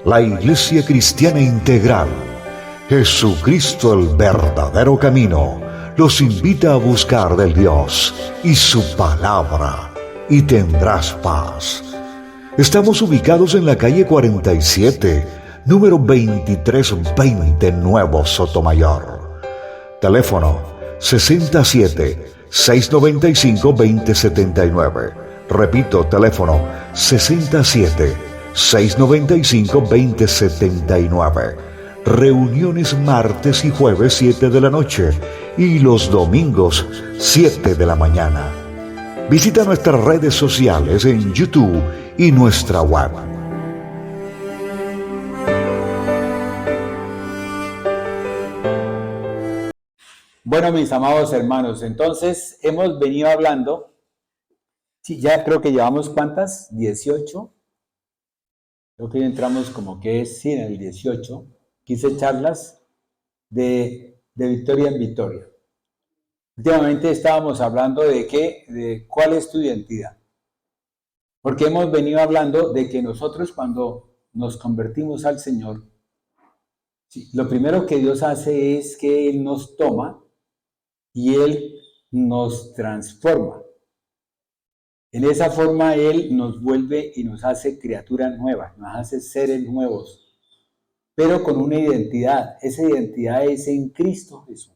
La Iglesia Cristiana Integral, Jesucristo el verdadero camino, los invita a buscar del Dios y su palabra, y tendrás paz. Estamos ubicados en la calle 47, número 2320, Nuevo Sotomayor. Teléfono 67-695-2079. Repito, teléfono 67-695-2079. Reuniones martes y jueves 7 de la noche y los domingos 7 de la mañana. Visita nuestras redes sociales en YouTube y nuestra web. Bueno, mis amados hermanos, entonces hemos venido hablando, sí, ya creo que llevamos ¿cuántas? 18. Creo que entramos como que es, sí, en el 18. 15 charlas de victoria en victoria. Últimamente estábamos hablando de cuál es tu identidad. Porque hemos venido hablando de que nosotros cuando nos convertimos al Señor, sí, lo primero que Dios hace es que Él nos toma y Él nos transforma. En esa forma Él nos vuelve y nos hace criaturas nuevas, nos hace seres nuevos, pero con una identidad. Esa identidad es en Cristo Jesús.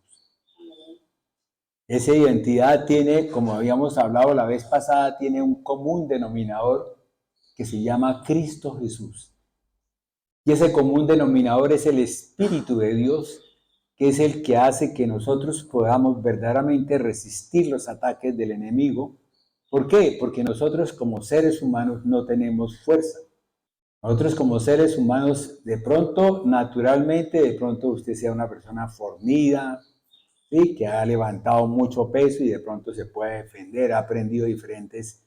Esa identidad tiene, como habíamos hablado la vez pasada, tiene un común denominador que se llama Cristo Jesús. Y ese común denominador es el Espíritu de Dios, que es el que hace que nosotros podamos verdaderamente resistir los ataques del enemigo. ¿Por qué? Porque nosotros como seres humanos no tenemos fuerza. Nosotros como seres humanos, de pronto, naturalmente, de pronto usted sea una persona fornida, ¿sí?, que ha levantado mucho peso y de pronto se puede defender, ha aprendido diferentes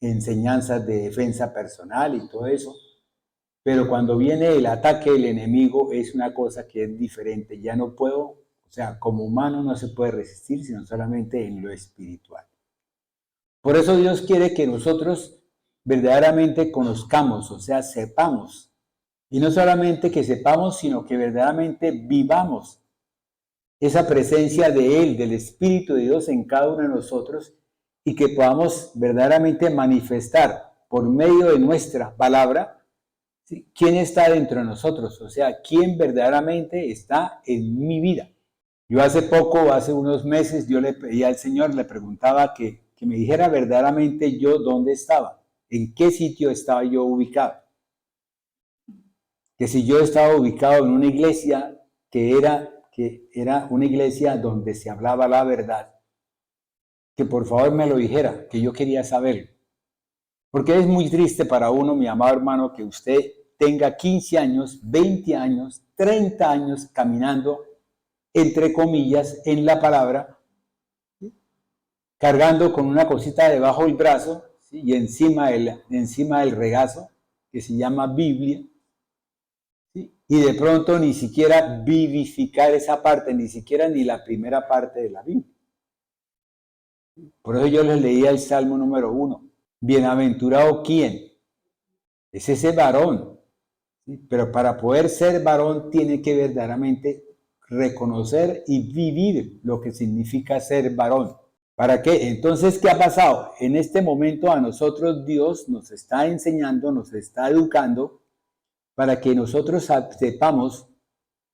enseñanzas de defensa personal y todo eso. Pero cuando viene el ataque del enemigo es una cosa que es diferente. Ya no puedo, o sea, como humano no se puede resistir, sino solamente en lo espiritual. Por eso Dios quiere que nosotros verdaderamente conozcamos, o sea, sepamos. Y no solamente que sepamos, sino que verdaderamente vivamos esa presencia de Él, del Espíritu de Dios en cada uno de nosotros, y que podamos verdaderamente manifestar por medio de nuestra palabra, ¿sí?, quién está dentro de nosotros, o sea, quién verdaderamente está en mi vida. Yo hace poco, hace unos meses, yo le pedí al Señor, le preguntaba que me dijera verdaderamente yo dónde estaba, en qué sitio estaba yo ubicado. Que si yo estaba ubicado en una iglesia que era una iglesia donde se hablaba la verdad, que por favor me lo dijera, que yo quería saberlo. Porque es muy triste para uno, mi amado hermano, que usted tenga 15 años, 20 años, 30 años caminando, entre comillas, en la palabra, ¿sí?, cargando con una cosita debajo del brazo, ¿sí?, y encima del regazo, que se llama Biblia, ¿sí?, y de pronto ni siquiera vivificar esa parte, ni la primera parte de la Biblia. Por eso yo les leía el Salmo número 1. Bienaventurado ¿quién? Es ese varón, ¿sí? Pero para poder ser varón tiene que verdaderamente reconocer y vivir lo que significa ser varón. ¿Para qué? Entonces, ¿qué ha pasado? En este momento a nosotros Dios nos está enseñando, nos está educando para que nosotros sepamos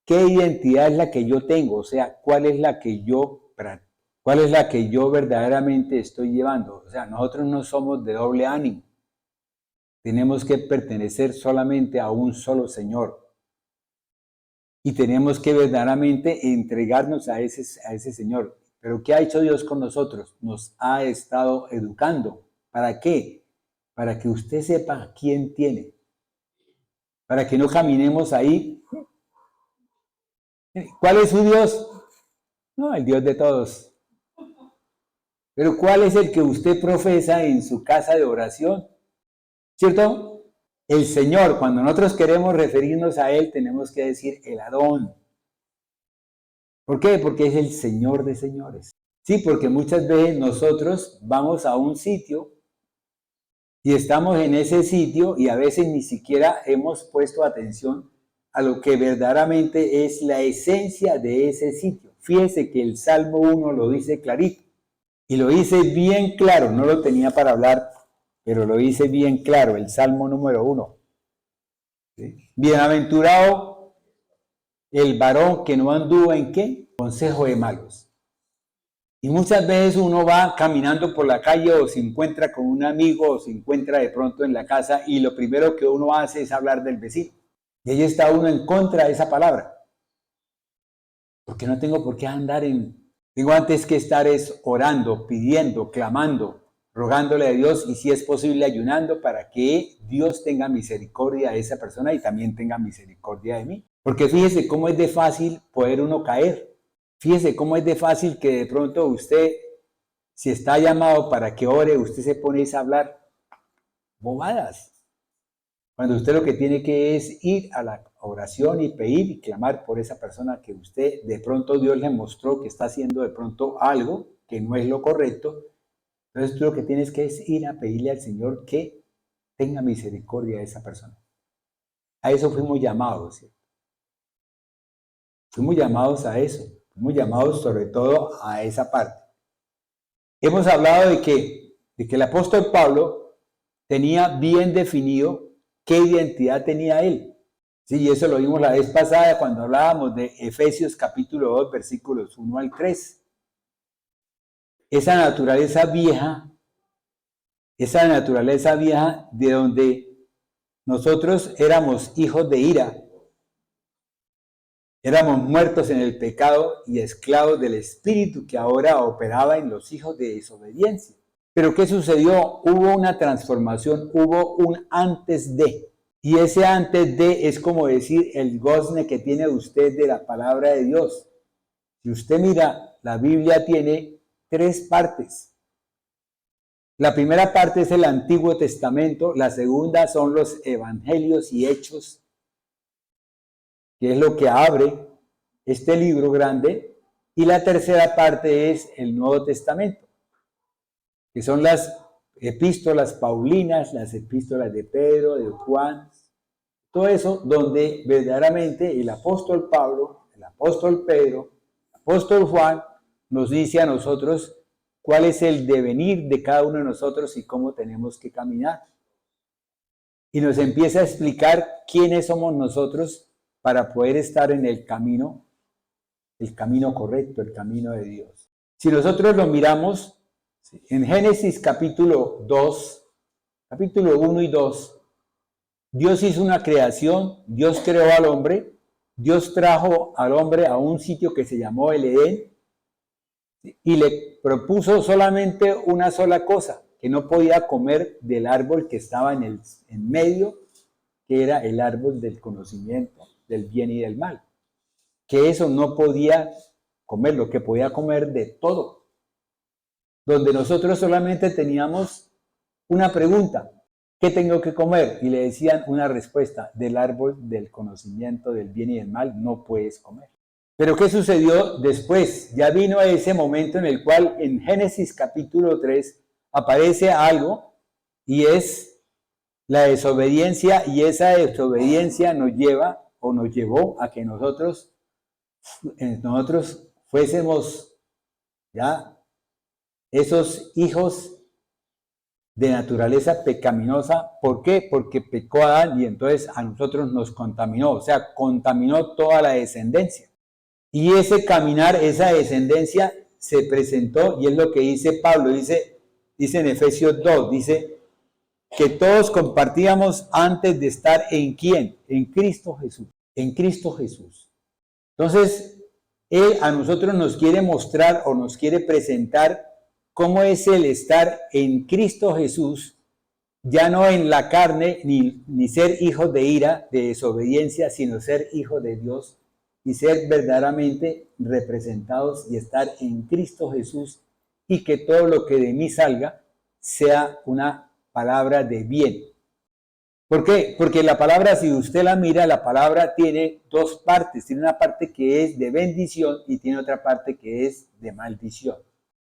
qué identidad es la que yo tengo, o sea, cuál es la que yo verdaderamente estoy llevando. O sea, nosotros no somos de doble ánimo. Tenemos que pertenecer solamente a un solo Señor. Y tenemos que verdaderamente entregarnos a ese Señor. Pero ¿qué ha hecho Dios con nosotros? Nos ha estado educando. ¿Para qué? Para que usted sepa quién tiene. Para que no caminemos ahí. ¿Cuál es su Dios? No, el Dios de todos. Pero ¿cuál es el que usted profesa en su casa de oración? ¿Cierto? El Señor, cuando nosotros queremos referirnos a Él, tenemos que decir el Adón. ¿Por qué? Porque es el Señor de señores. Sí, porque muchas veces nosotros vamos a un sitio y estamos en ese sitio y a veces ni siquiera hemos puesto atención a lo que verdaderamente es la esencia de ese sitio. Fíjese que el Salmo 1 lo dice clarito y lo dice bien claro, no lo tenía para hablar, pero lo dice bien claro, el Salmo número 1. ¿Sí? Bienaventurado el varón que no anduvo en ¿qué? Consejo de malos. Y muchas veces uno va caminando por la calle o se encuentra con un amigo o se encuentra de pronto en la casa y lo primero que uno hace es hablar del vecino. Y ahí está uno en contra de esa palabra. Porque no tengo por qué andar Digo, antes que estar es orando, pidiendo, clamando, rogándole a Dios y si es posible ayunando para que Dios tenga misericordia de esa persona y también tenga misericordia de mí. Porque fíjese cómo es de fácil poder uno caer. Fíjese cómo es de fácil que de pronto usted, si está llamado para que ore, usted se pone a hablar bobadas. Cuando usted lo que tiene que es ir a la oración y pedir y clamar por esa persona que usted de pronto Dios le mostró que está haciendo de pronto algo que no es lo correcto. Entonces tú lo que tienes que es ir a pedirle al Señor que tenga misericordia de esa persona. A eso fuimos llamados, ¿sí? Fuimos llamados a eso. Fuimos llamados sobre todo a esa parte. Hemos hablado de que el apóstol Pablo tenía bien definido qué identidad tenía él. Sí, y eso lo vimos la vez pasada cuando hablábamos de Efesios capítulo 2, versículos 1 al 3. Esa naturaleza vieja de donde nosotros éramos hijos de ira, éramos muertos en el pecado y esclavos del espíritu que ahora operaba en los hijos de desobediencia. Pero ¿qué sucedió? Hubo una transformación, hubo un antes de. Y ese antes de es como decir el gozne que tiene usted de la palabra de Dios. Si usted mira, la Biblia tiene 3 partes. La primera parte es el Antiguo Testamento, la segunda son los Evangelios y Hechos, que es lo que abre este libro grande, y la tercera parte es el Nuevo Testamento, que son las epístolas paulinas, las epístolas de Pedro, de Juan, todo eso donde verdaderamente el apóstol Pablo, el apóstol Pedro, el apóstol Juan nos dice a nosotros cuál es el devenir de cada uno de nosotros y cómo tenemos que caminar. Y nos empieza a explicar quiénes somos nosotros para poder estar en el camino correcto, el camino de Dios. Si nosotros lo miramos en Génesis capítulo 2, capítulo 1 y 2, Dios hizo una creación, Dios creó al hombre, Dios trajo al hombre a un sitio que se llamó el Edén y le propuso solamente una sola cosa, que no podía comer del árbol que estaba en medio, que era el árbol del conocimiento del bien y del mal. Que eso no podía comer, lo que podía comer de todo. Donde nosotros solamente teníamos una pregunta, ¿qué tengo que comer? Y le decían una respuesta, del árbol del conocimiento del bien y del mal no puedes comer. Pero ¿qué sucedió después? Ya vino ese momento en el cual en Génesis capítulo 3 aparece algo y es la desobediencia, y esa desobediencia nos llevó a que nosotros fuésemos ya esos hijos de naturaleza pecaminosa. ¿Por qué? Porque pecó Adán y entonces a nosotros nos contaminó, o sea, contaminó toda la descendencia. Y ese caminar, esa descendencia se presentó, y es lo que dice Pablo, dice en Efesios 2, dice que todos compartíamos antes de estar ¿en quién? En Cristo Jesús, en Cristo Jesús. Entonces, Él a nosotros nos quiere mostrar o nos quiere presentar cómo es el estar en Cristo Jesús, ya no en la carne, ni ser hijos de ira, de desobediencia, sino ser hijos de Dios y ser verdaderamente representados y estar en Cristo Jesús, y que todo lo que de mí salga sea una palabra de bien. ¿Por qué? Porque la palabra, si usted la mira, la palabra tiene dos partes. Tiene una parte que es de bendición y tiene otra parte que es de maldición.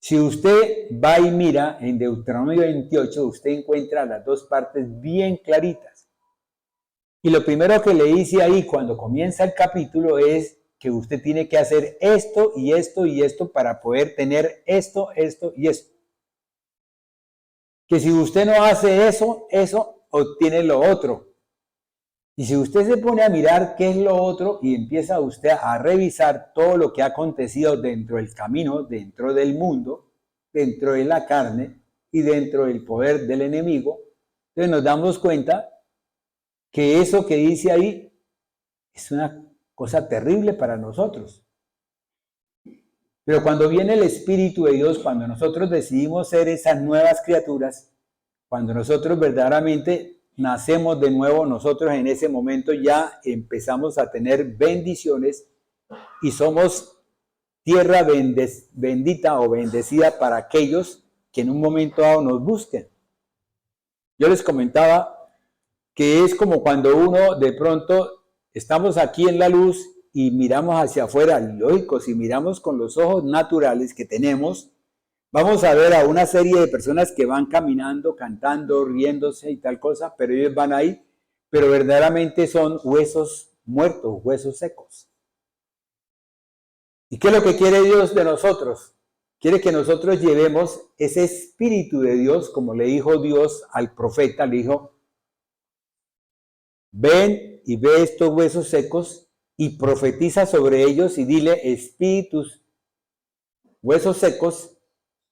Si usted va y mira en Deuteronomio 28, usted encuentra las dos partes bien claritas. Y lo primero que le dice ahí cuando comienza el capítulo es que usted tiene que hacer esto y esto y esto para poder tener esto, esto y esto. Que si usted no hace eso, obtiene lo otro. Y si usted se pone a mirar qué es lo otro y empieza usted a revisar todo lo que ha acontecido dentro del camino, dentro del mundo, dentro de la carne y dentro del poder del enemigo, entonces nos damos cuenta que eso que dice ahí es una cosa terrible para nosotros. Pero cuando viene el Espíritu de Dios, cuando nosotros decidimos ser esas nuevas criaturas, cuando nosotros verdaderamente nacemos de nuevo, nosotros en ese momento ya empezamos a tener bendiciones y somos tierra bendita o bendecida para aquellos que en un momento dado nos busquen. Yo les comentaba que es como cuando uno de pronto estamos aquí en la luz y miramos hacia afuera, lógico, si miramos con los ojos naturales que tenemos, vamos a ver a una serie de personas que van caminando, cantando, riéndose y tal cosa, pero ellos van ahí, pero verdaderamente son huesos muertos, huesos secos. ¿Y qué es lo que quiere Dios de nosotros? Quiere que nosotros llevemos ese Espíritu de Dios, como le dijo Dios al profeta, le dijo, ven y ve estos huesos secos y profetiza sobre ellos y dile, espíritus, huesos secos,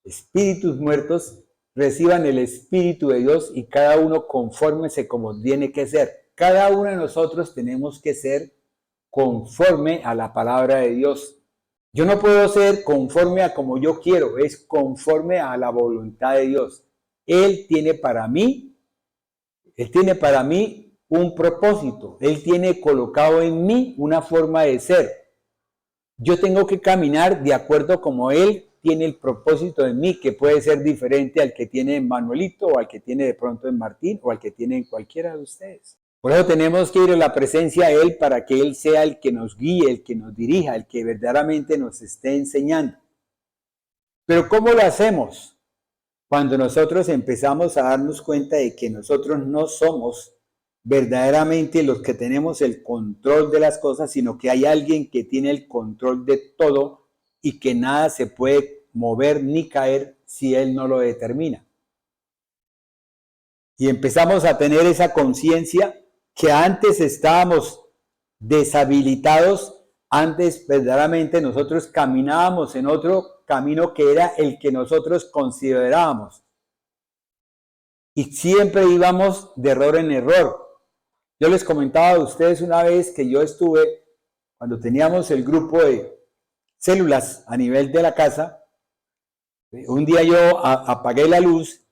espíritus muertos, reciban el Espíritu de Dios y cada uno confórmese como tiene que ser. Cada uno de nosotros tenemos que ser conforme a la palabra de Dios. Yo no puedo ser conforme a como yo quiero, es conforme a la voluntad de Dios. Él tiene para mí un propósito. Él tiene colocado en mí una forma de ser. Yo tengo que caminar de acuerdo como Él tiene el propósito en mí, que puede ser diferente al que tiene en Manuelito o al que tiene de pronto en Martín o al que tiene en cualquiera de ustedes. Por eso tenemos que ir a la presencia de Él para que Él sea el que nos guíe, el que nos dirija, el que verdaderamente nos esté enseñando. Pero ¿cómo lo hacemos? Cuando nosotros empezamos a darnos cuenta de que nosotros no somos verdaderamente los que tenemos el control de las cosas, sino que hay alguien que tiene el control de todo y que nada se puede mover ni caer si Él no lo determina. Y empezamos a tener esa conciencia que antes estábamos deshabilitados, antes verdaderamente nosotros caminábamos en otro camino que era el que nosotros considerábamos. Y siempre íbamos de error en error. Yo les comentaba a ustedes una vez que yo estuve, cuando teníamos el grupo de células a nivel de la casa, un día yo apagué la luz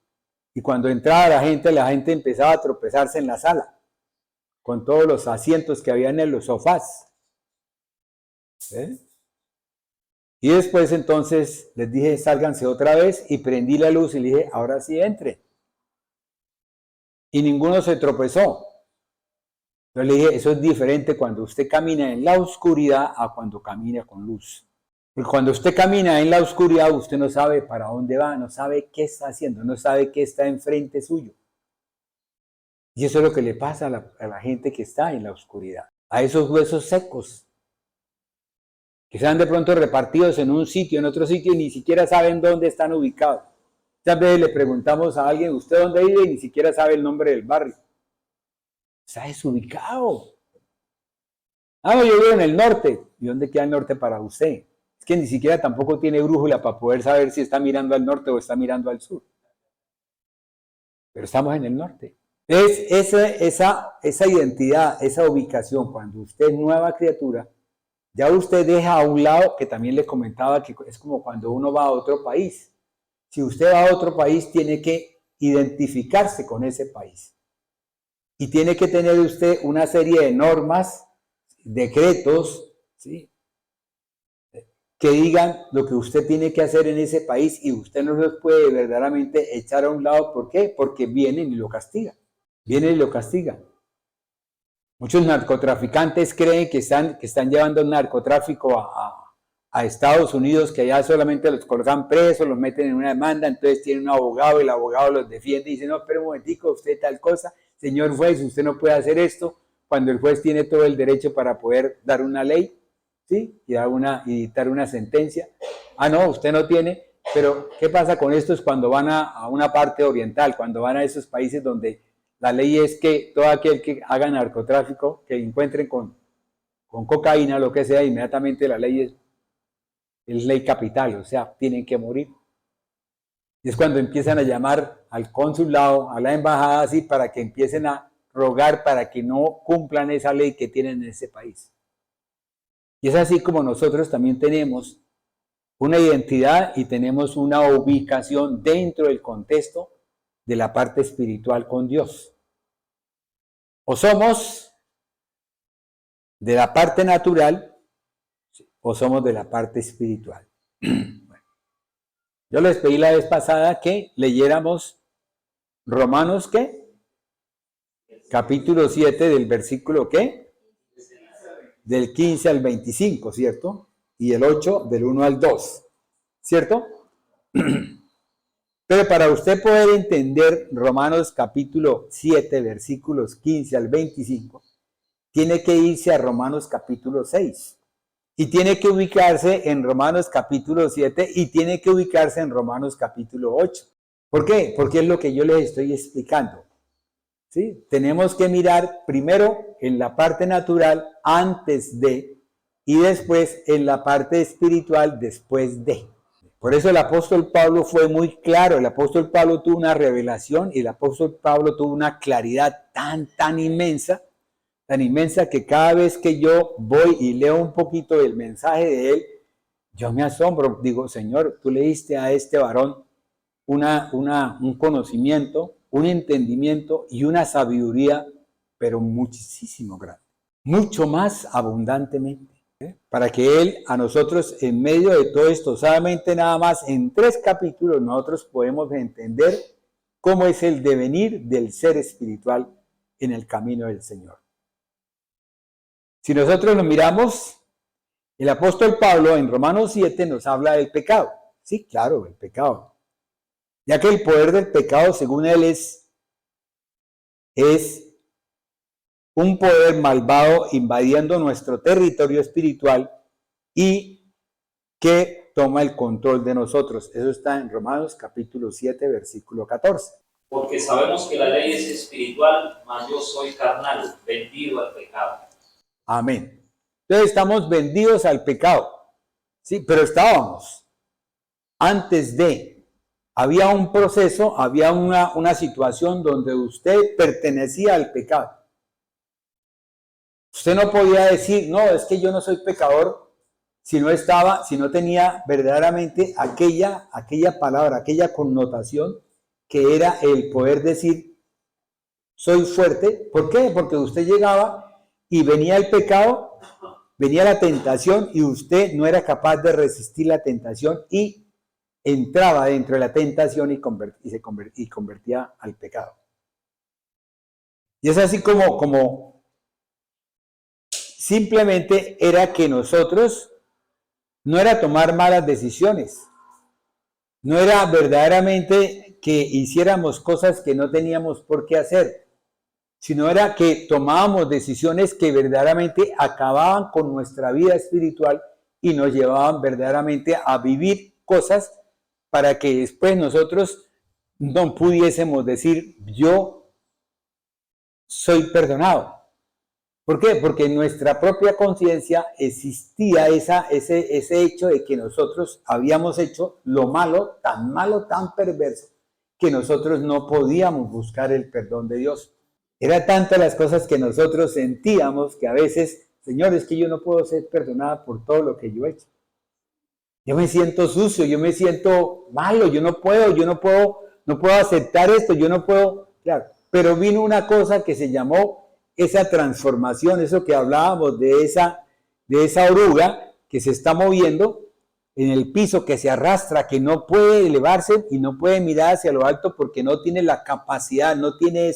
y cuando entraba la gente empezaba a tropezarse en la sala con todos los asientos que habían en los sofás. Y después entonces les dije, sálganse otra vez y prendí la luz y le dije, ahora sí entre. Y ninguno se tropezó. Yo le dije, eso es diferente cuando usted camina en la oscuridad a cuando camina con luz. Porque cuando usted camina en la oscuridad, usted no sabe para dónde va, no sabe qué está haciendo, no sabe qué está enfrente suyo. Y eso es lo que le pasa a la gente que está en la oscuridad. A esos huesos secos, que están de pronto repartidos en un sitio, en otro sitio, y ni siquiera saben dónde están ubicados. Muchas veces le preguntamos a alguien, ¿usted dónde vive? Y ni siquiera sabe el nombre del barrio. Está desubicado. Ah, no, yo vivo en el norte. ¿Y dónde queda el norte para usted? Es que ni siquiera tampoco tiene brújula para poder saber si está mirando al norte o está mirando al sur. Pero estamos en el norte. Es esa identidad, esa ubicación, cuando usted es nueva criatura, ya usted deja a un lado, que también le comentaba que es como cuando uno va a otro país. Si usted va a otro país, tiene que identificarse con ese país. Y tiene que tener usted una serie de normas, decretos, ¿sí?, que digan lo que usted tiene que hacer en ese país y usted no los puede verdaderamente echar a un lado. ¿Por qué? Porque vienen y lo castigan. viene y lo castiga. Muchos narcotraficantes creen que están llevando el narcotráfico a Estados Unidos, que allá solamente los colocan presos, los meten en una demanda, entonces tienen un abogado y el abogado los defiende y dice, no, espera un momentico, usted tal cosa, señor juez, usted no puede hacer esto, cuando el juez tiene todo el derecho para poder dar una ley, ¿sí? Y dictar una sentencia. Ah, no, usted no tiene, pero ¿qué pasa con estos cuando van a una parte oriental, cuando van a esos países donde la ley es que todo aquel que haga narcotráfico, que encuentren con cocaína, lo que sea, inmediatamente la ley es ley capital, o sea, tienen que morir. Y es cuando empiezan a llamar al consulado, a la embajada, así, para que empiecen a rogar para que no cumplan esa ley que tienen en ese país. Y es así como nosotros también tenemos una identidad y tenemos una ubicación dentro del contexto de la parte espiritual con Dios. O somos de la parte natural o somos de la parte espiritual. Bueno, yo les pedí la vez pasada que leyéramos Romanos, ¿qué? Capítulo 7 del versículo, ¿qué? Del 15 al 25, ¿cierto? Y el 8 del 1 al 2, ¿cierto? Pero para usted poder entender Romanos capítulo 7, versículos 15 al 25, tiene que irse a Romanos capítulo 6. Y tiene que ubicarse en Romanos capítulo 7 y tiene que ubicarse en Romanos capítulo 8. ¿Por qué? Porque es lo que yo les estoy explicando. ¿Sí? Tenemos que mirar primero en la parte natural antes de y después en la parte espiritual después de. Por eso el apóstol Pablo fue muy claro. El apóstol Pablo tuvo una revelación y el apóstol Pablo tuvo una claridad tan inmensa que cada vez que yo voy y leo un poquito del mensaje de él, yo me asombro. Digo, Señor, tú le diste a este varón un conocimiento, un entendimiento y una sabiduría, pero muchísimo grande, mucho más abundantemente, para que él a nosotros en medio de todo esto, solamente nada más en 3 capítulos, nosotros podemos entender cómo es el devenir del ser espiritual en el camino del Señor. Si nosotros lo miramos, el apóstol Pablo en Romanos 7 nos habla del pecado. Sí, claro, el pecado. Ya que el poder del pecado, según él, es un poder malvado invadiendo nuestro territorio espiritual y que toma el control de nosotros. Eso está en Romanos capítulo 7, versículo 14. Porque sabemos que la ley es espiritual, mas yo soy carnal, vendido al pecado. Amén. Entonces estamos vendidos al pecado. Sí, pero estábamos antes de. Había un proceso, había una situación donde usted pertenecía al pecado. Usted no podía decir, no, es que yo no soy pecador, si no tenía verdaderamente aquella palabra, aquella connotación que era el poder decir, soy fuerte. ¿Por qué? Porque usted llegaba y venía el pecado, venía la tentación y usted no era capaz de resistir la tentación y entraba dentro de la tentación y convertía al pecado. Y es así como simplemente era que nosotros no era tomar malas decisiones, no era verdaderamente que hiciéramos cosas que no teníamos por qué hacer, sino era que tomábamos decisiones que verdaderamente acababan con nuestra vida espiritual y nos llevaban verdaderamente a vivir cosas para que después nosotros no pudiésemos decir, yo soy perdonado. ¿Por qué? Porque en nuestra propia conciencia existía ese hecho de que nosotros habíamos hecho lo malo, tan perverso, que nosotros no podíamos buscar el perdón de Dios. Era tantas las cosas que nosotros sentíamos que a veces, Señor, es que yo no puedo ser perdonada por todo lo que yo he hecho. Yo me siento sucio, yo me siento malo, yo no puedo aceptar esto, yo no puedo, claro. Pero vino una cosa que se llamó esa transformación, eso que hablábamos de esa oruga que se está moviendo en el piso, que se arrastra, que no puede elevarse y no puede mirar hacia lo alto porque no tiene la capacidad, no tiene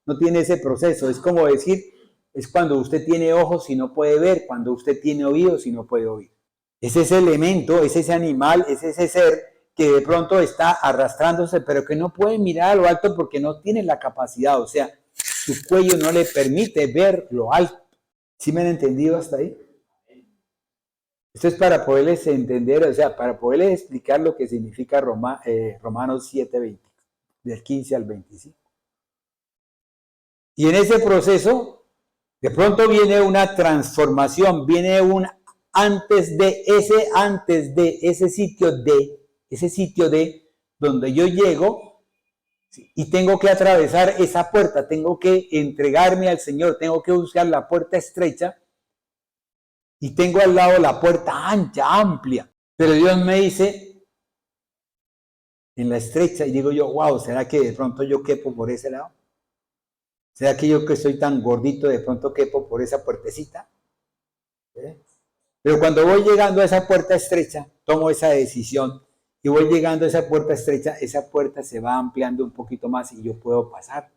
no tiene ese proceso. Es como decir, es cuando usted tiene ojos y no puede ver, cuando usted tiene oídos y no puede oír. Es ese elemento, es ese animal, es ese ser que de pronto está arrastrándose, pero que no puede mirar a lo alto porque no tiene la capacidad, o sea, su cuello no le permite ver lo alto. ¿Sí me han entendido hasta ahí? Esto es para poderles entender, o sea, para poderles explicar lo que significa Romanos 7:20, del 15 al 25. Y en ese proceso, de pronto viene una transformación, viene un antes de ese sitio de donde yo llego y tengo que atravesar esa puerta, tengo que entregarme al Señor, tengo que buscar la puerta estrecha y tengo al lado la puerta ancha, amplia. Pero Dios me dice en la estrecha y digo yo, wow, ¿será que de pronto yo quepo por ese lado? ¿Será que yo que soy tan gordito de pronto quepo por esa puertecita? Pero cuando voy llegando a esa puerta estrecha, tomo esa decisión y voy llegando a esa puerta estrecha, esa puerta se va ampliando un poquito más y yo puedo pasar.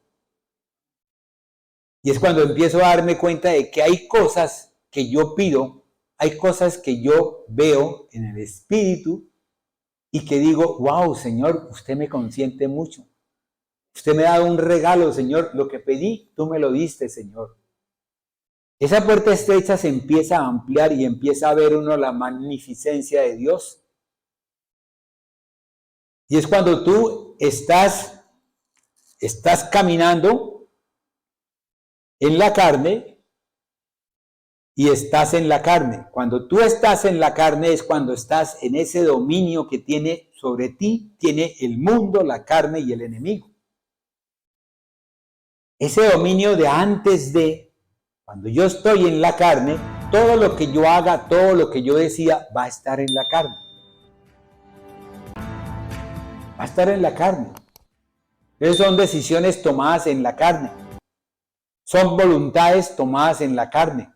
Y es cuando empiezo a darme cuenta de que hay cosas que yo pido, hay cosas que yo veo en el espíritu y que digo, wow, Señor, usted me consiente mucho. Usted me ha dado un regalo, Señor. Lo que pedí, tú me lo diste, Señor. Esa puerta estrecha se empieza a ampliar y empieza a ver uno la magnificencia de Dios. Y es cuando tú estás caminando en la carne y estás en la carne. Cuando tú estás en la carne es cuando estás en ese dominio que tiene sobre ti, tiene el mundo, la carne y el enemigo. Ese dominio de antes de, cuando yo estoy en la carne, todo lo que yo haga, todo lo que yo decida, va a estar en la carne. Va a estar en la carne. Esas son decisiones tomadas en la carne. Son voluntades tomadas en la carne.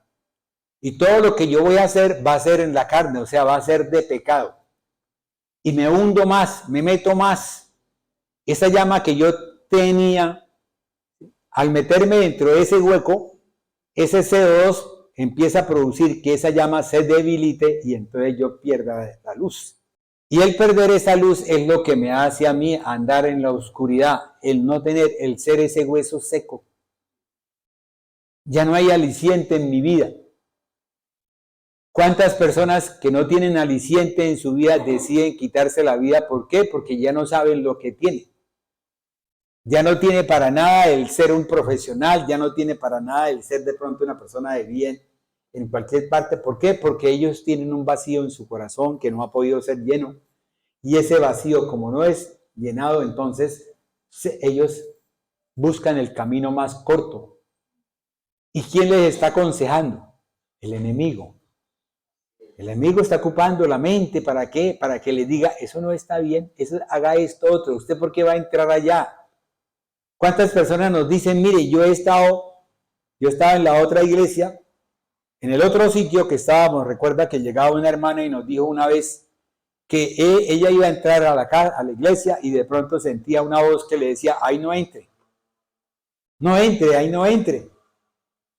Y todo lo que yo voy a hacer va a ser en la carne, o sea, va a ser de pecado. Y me hundo más, me meto más. Esa llama que yo tenía, al meterme dentro de ese hueco, ese CO2 empieza a producir que esa llama se debilite y entonces yo pierda la luz. Y el perder esa luz es lo que me hace a mí andar en la oscuridad, el no tener, el ser ese hueso seco. Ya no hay aliciente en mi vida. ¿Cuántas personas que no tienen aliciente en su vida deciden quitarse la vida? ¿Por qué? Porque ya no saben lo que tienen. Ya no tiene para nada el ser un profesional, ya no tiene para nada el ser de pronto una persona de bien en cualquier parte. ¿Por qué? Porque ellos tienen un vacío en su corazón que no ha podido ser lleno. Y ese vacío, como no es llenado, entonces ellos buscan el camino más corto. ¿Y quién les está aconsejando? El enemigo. El enemigo está ocupando la mente, ¿para qué? Para que le diga, eso no está bien, eso, haga esto otro. ¿Usted por qué va a entrar allá? ¿Cuántas personas nos dicen, mire, yo estaba en la otra iglesia, en el otro sitio que estábamos, recuerda que llegaba una hermana y nos dijo una vez que ella iba a entrar a la iglesia y de pronto sentía una voz que le decía, ahí no entre. No entre, ahí no entre.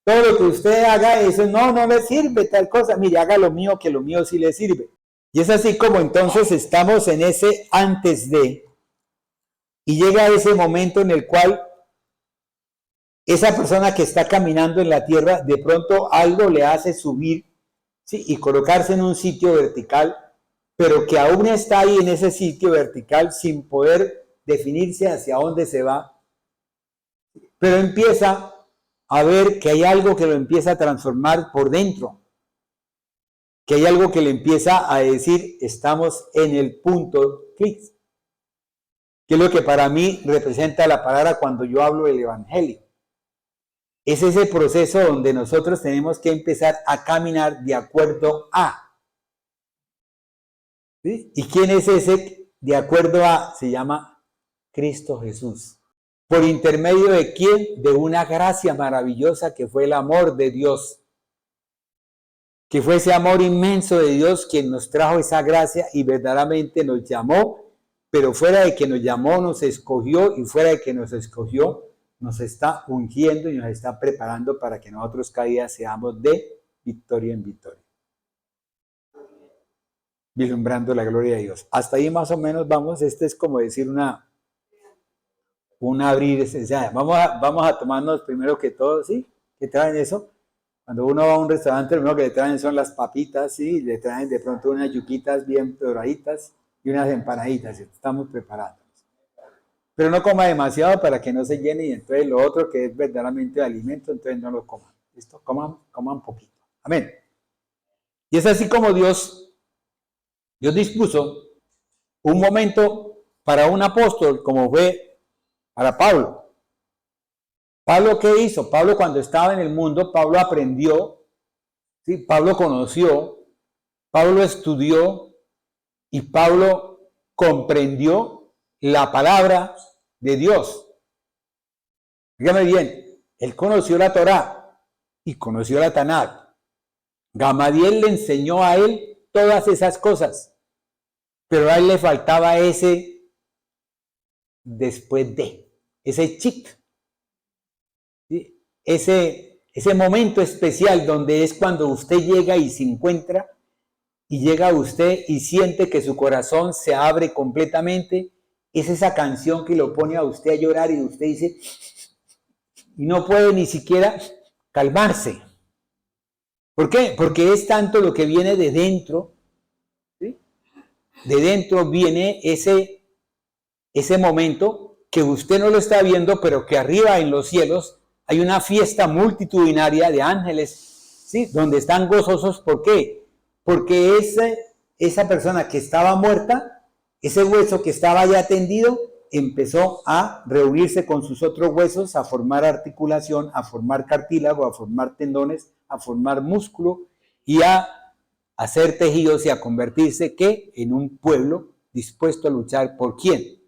Todo lo que usted haga, eso no le sirve tal cosa. Mire, haga lo mío, que lo mío sí le sirve. Y es así como entonces estamos en ese antes de. Y llega ese momento en el cual esa persona que está caminando en la tierra, de pronto algo le hace subir, ¿sí? Y colocarse en un sitio vertical, pero que aún está ahí en ese sitio vertical sin poder definirse hacia dónde se va. Pero empieza a ver que hay algo que lo empieza a transformar por dentro, que hay algo que le empieza a decir, estamos en el punto clic, que es lo que para mí representa la palabra cuando yo hablo del evangelio. Es ese proceso donde nosotros tenemos que empezar a caminar de acuerdo a. ¿Sí? ¿Y quién es ese de acuerdo a? Se llama Cristo Jesús. ¿Por intermedio de quién? De una gracia maravillosa que fue el amor de Dios. Que fue ese amor inmenso de Dios quien nos trajo esa gracia y verdaderamente nos llamó, pero fuera de que nos llamó, nos escogió, y fuera de que nos escogió, nos está ungiendo y nos está preparando para que nosotros cada día seamos de victoria en victoria. Vislumbrando la gloria de Dios. Hasta ahí más o menos vamos. Este es como decir un abrir. O sea, vamos a tomarnos primero que todo, ¿sí? ¿Qué traen eso? Cuando uno va a un restaurante, lo primero que le traen son las papitas, ¿sí? Le traen de pronto unas yuquitas bien doraditas y unas empanaditas. Estamos preparados. Pero no coma demasiado para que no se llene y entonces lo otro que es verdaderamente alimento, entonces no lo coman. ¿Listo? Coman poquito. Amén. Y es así como Dios dispuso un momento para un apóstol como fue para Pablo. ¿Pablo qué hizo? Pablo cuando estaba en el mundo, Pablo aprendió, ¿sí? Pablo conoció, Pablo estudió y Pablo comprendió la palabra de Dios. Dígame bien, él conoció la Torá y conoció la Tanakh. Gamaliel le enseñó a él todas esas cosas, pero a él le faltaba ese después de, ese chic, ¿sí? Ese momento especial donde es cuando usted llega y se encuentra y llega a usted y siente que su corazón se abre completamente. Es esa canción que lo pone a usted a llorar y usted dice, y no puede ni siquiera calmarse. ¿Por qué? Porque es tanto lo que viene de dentro, ¿sí? De dentro viene ese momento que usted no lo está viendo, pero que arriba en los cielos hay una fiesta multitudinaria de ángeles, ¿sí? Donde están gozosos. ¿Por qué? Porque esa persona que estaba muerta, ese hueso que estaba ya tendido, empezó a reunirse con sus otros huesos, a formar articulación, a formar cartílago, a formar tendones, a formar músculo y a hacer tejidos y a convertirse, ¿qué? En un pueblo dispuesto a luchar. ¿Por quién?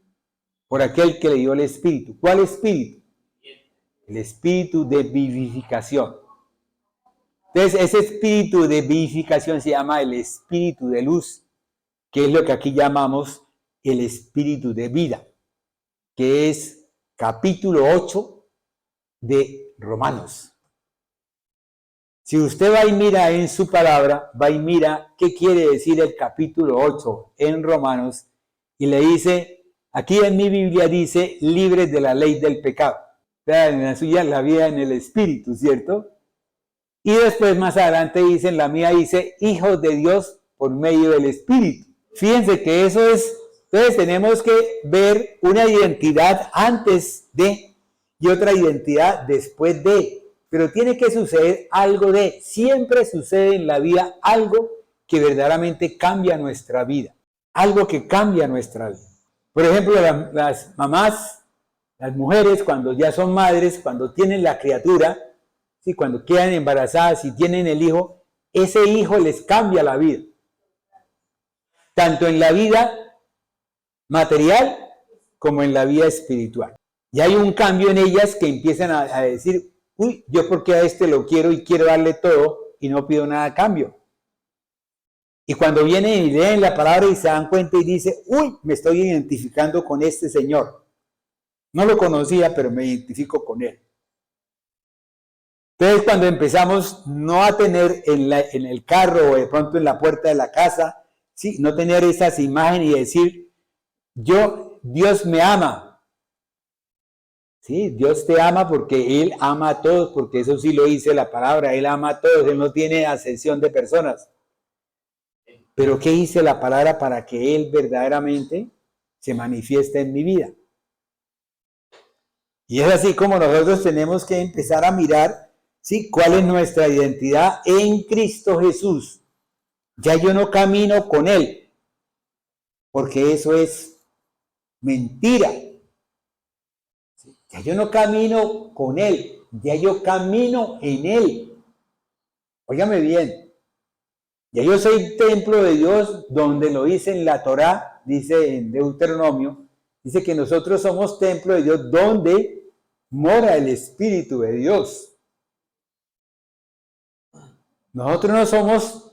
Por aquel que le dio el espíritu. ¿Cuál espíritu? El espíritu de vivificación. Entonces, ese espíritu de vivificación se llama el espíritu de luz, que es lo que aquí llamamos el espíritu de vida, que es capítulo 8 de Romanos. Si usted va y mira en su palabra, va y mira qué quiere decir el capítulo 8 en Romanos, y le dice, aquí en mi Biblia dice, libres de la ley del pecado. O sea, en la suya, la vida en el espíritu, ¿cierto? Y después más adelante dice, en la mía dice, hijos de Dios por medio del espíritu. Fíjense que eso es, entonces tenemos que ver una identidad antes de y otra identidad después de. Pero tiene que suceder algo de, siempre sucede en la vida algo que verdaderamente cambia nuestra vida. Algo que cambia nuestra vida. Por ejemplo, las mamás, las mujeres cuando ya son madres, cuando tienen la criatura, ¿sí? Cuando quedan embarazadas y tienen el hijo, ese hijo les cambia la vida. Tanto en la vida material como en la vida espiritual. Y hay un cambio en ellas que empiezan a decir, uy, yo porque a este lo quiero y quiero darle todo y no pido nada a cambio. Y cuando vienen y leen la palabra y se dan cuenta y dicen, uy, me estoy identificando con este señor. No lo conocía, pero me identifico con él. Entonces, cuando empezamos no a tener en el carro o de pronto en la puerta de la casa, ¿sí? No tener esas imágenes y decir, Dios me ama. Sí, Dios te ama porque Él ama a todos, porque eso sí lo dice la palabra, Él ama a todos, Él no tiene acepción de personas. Pero ¿qué dice la palabra para que Él verdaderamente se manifieste en mi vida? Y es así como nosotros tenemos que empezar a mirar, ¿sí? ¿Cuál es nuestra identidad en Cristo Jesús? Ya yo no camino con Él, porque eso es mentira. Ya yo no camino con Él, ya yo camino en Él. Óigame bien, ya yo soy templo de Dios, donde lo dice en la Torá, dice en Deuteronomio, dice que nosotros somos templo de Dios, donde mora el Espíritu de Dios. Nosotros no somos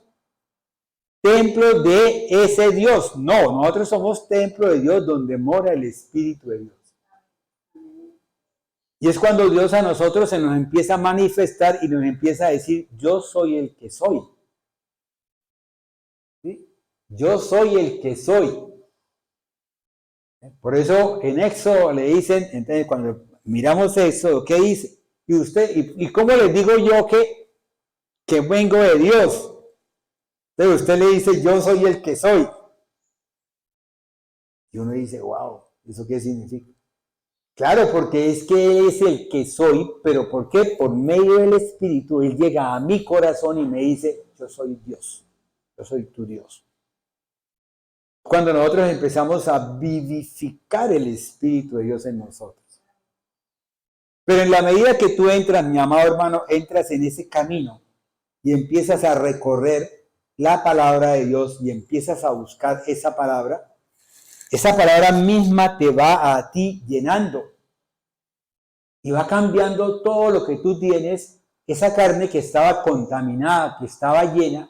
templo de ese Dios, no, nosotros somos templo de Dios, donde mora el Espíritu de Dios. Y es cuando Dios a nosotros se nos empieza a manifestar y nos empieza a decir, yo soy el que soy. ¿Sí? Yo soy el que soy. Por eso en Éxodo le dicen, entonces cuando miramos Éxodo, ¿qué dice? Y usted, ¿y cómo les digo yo que vengo de Dios? Entonces usted le dice, yo soy el que soy. Y uno dice, wow, ¿eso qué significa? Claro, porque es que Él es el que soy, pero ¿por qué? Por medio del Espíritu, Él llega a mi corazón y me dice, yo soy Dios, yo soy tu Dios. Cuando nosotros empezamos a vivificar el Espíritu de Dios en nosotros. Pero en la medida que tú entras, mi amado hermano, entras en ese camino y empiezas a recorrer la palabra de Dios y empiezas a buscar esa palabra misma te va a ti llenando y va cambiando todo lo que tú tienes, esa carne que estaba contaminada, que estaba llena.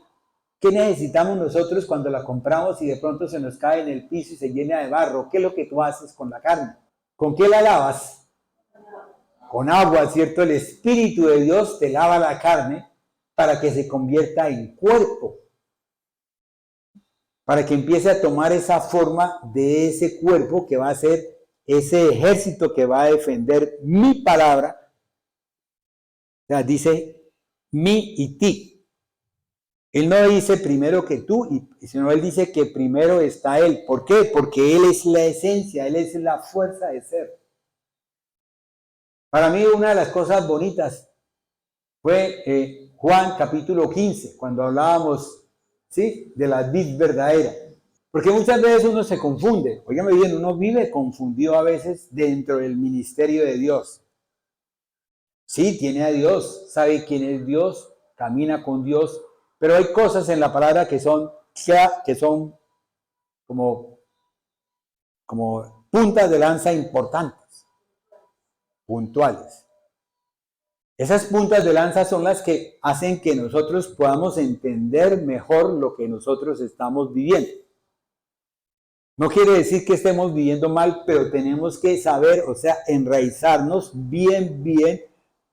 ¿Qué necesitamos nosotros cuando la compramos y de pronto se nos cae en el piso y se llena de barro? ¿Qué es lo que tú haces con la carne? ¿Con qué la lavas? Con agua, ¿cierto? El Espíritu de Dios te lava la carne para que se convierta en cuerpo, para que empiece a tomar esa forma de ese cuerpo que va a ser ese ejército que va a defender mi palabra. O sea, dice mi y ti. Él no dice primero que tú, sino Él dice que primero está Él. ¿Por qué? Porque Él es la esencia, Él es la fuerza de ser. Para mí una de las cosas bonitas fue Juan capítulo 15, cuando hablábamos, ¿sí?, de la vid verdadera. Porque muchas veces uno se confunde. Óigame bien, uno vive confundido a veces dentro del ministerio de Dios. Sí, tiene a Dios, sabe quién es Dios, camina con Dios, pero hay cosas en la palabra que son como puntas de lanza importantes, puntuales. Esas puntas de lanza son las que hacen que nosotros podamos entender mejor lo que nosotros estamos viviendo. No quiere decir que estemos viviendo mal, pero tenemos que saber, o sea, enraizarnos bien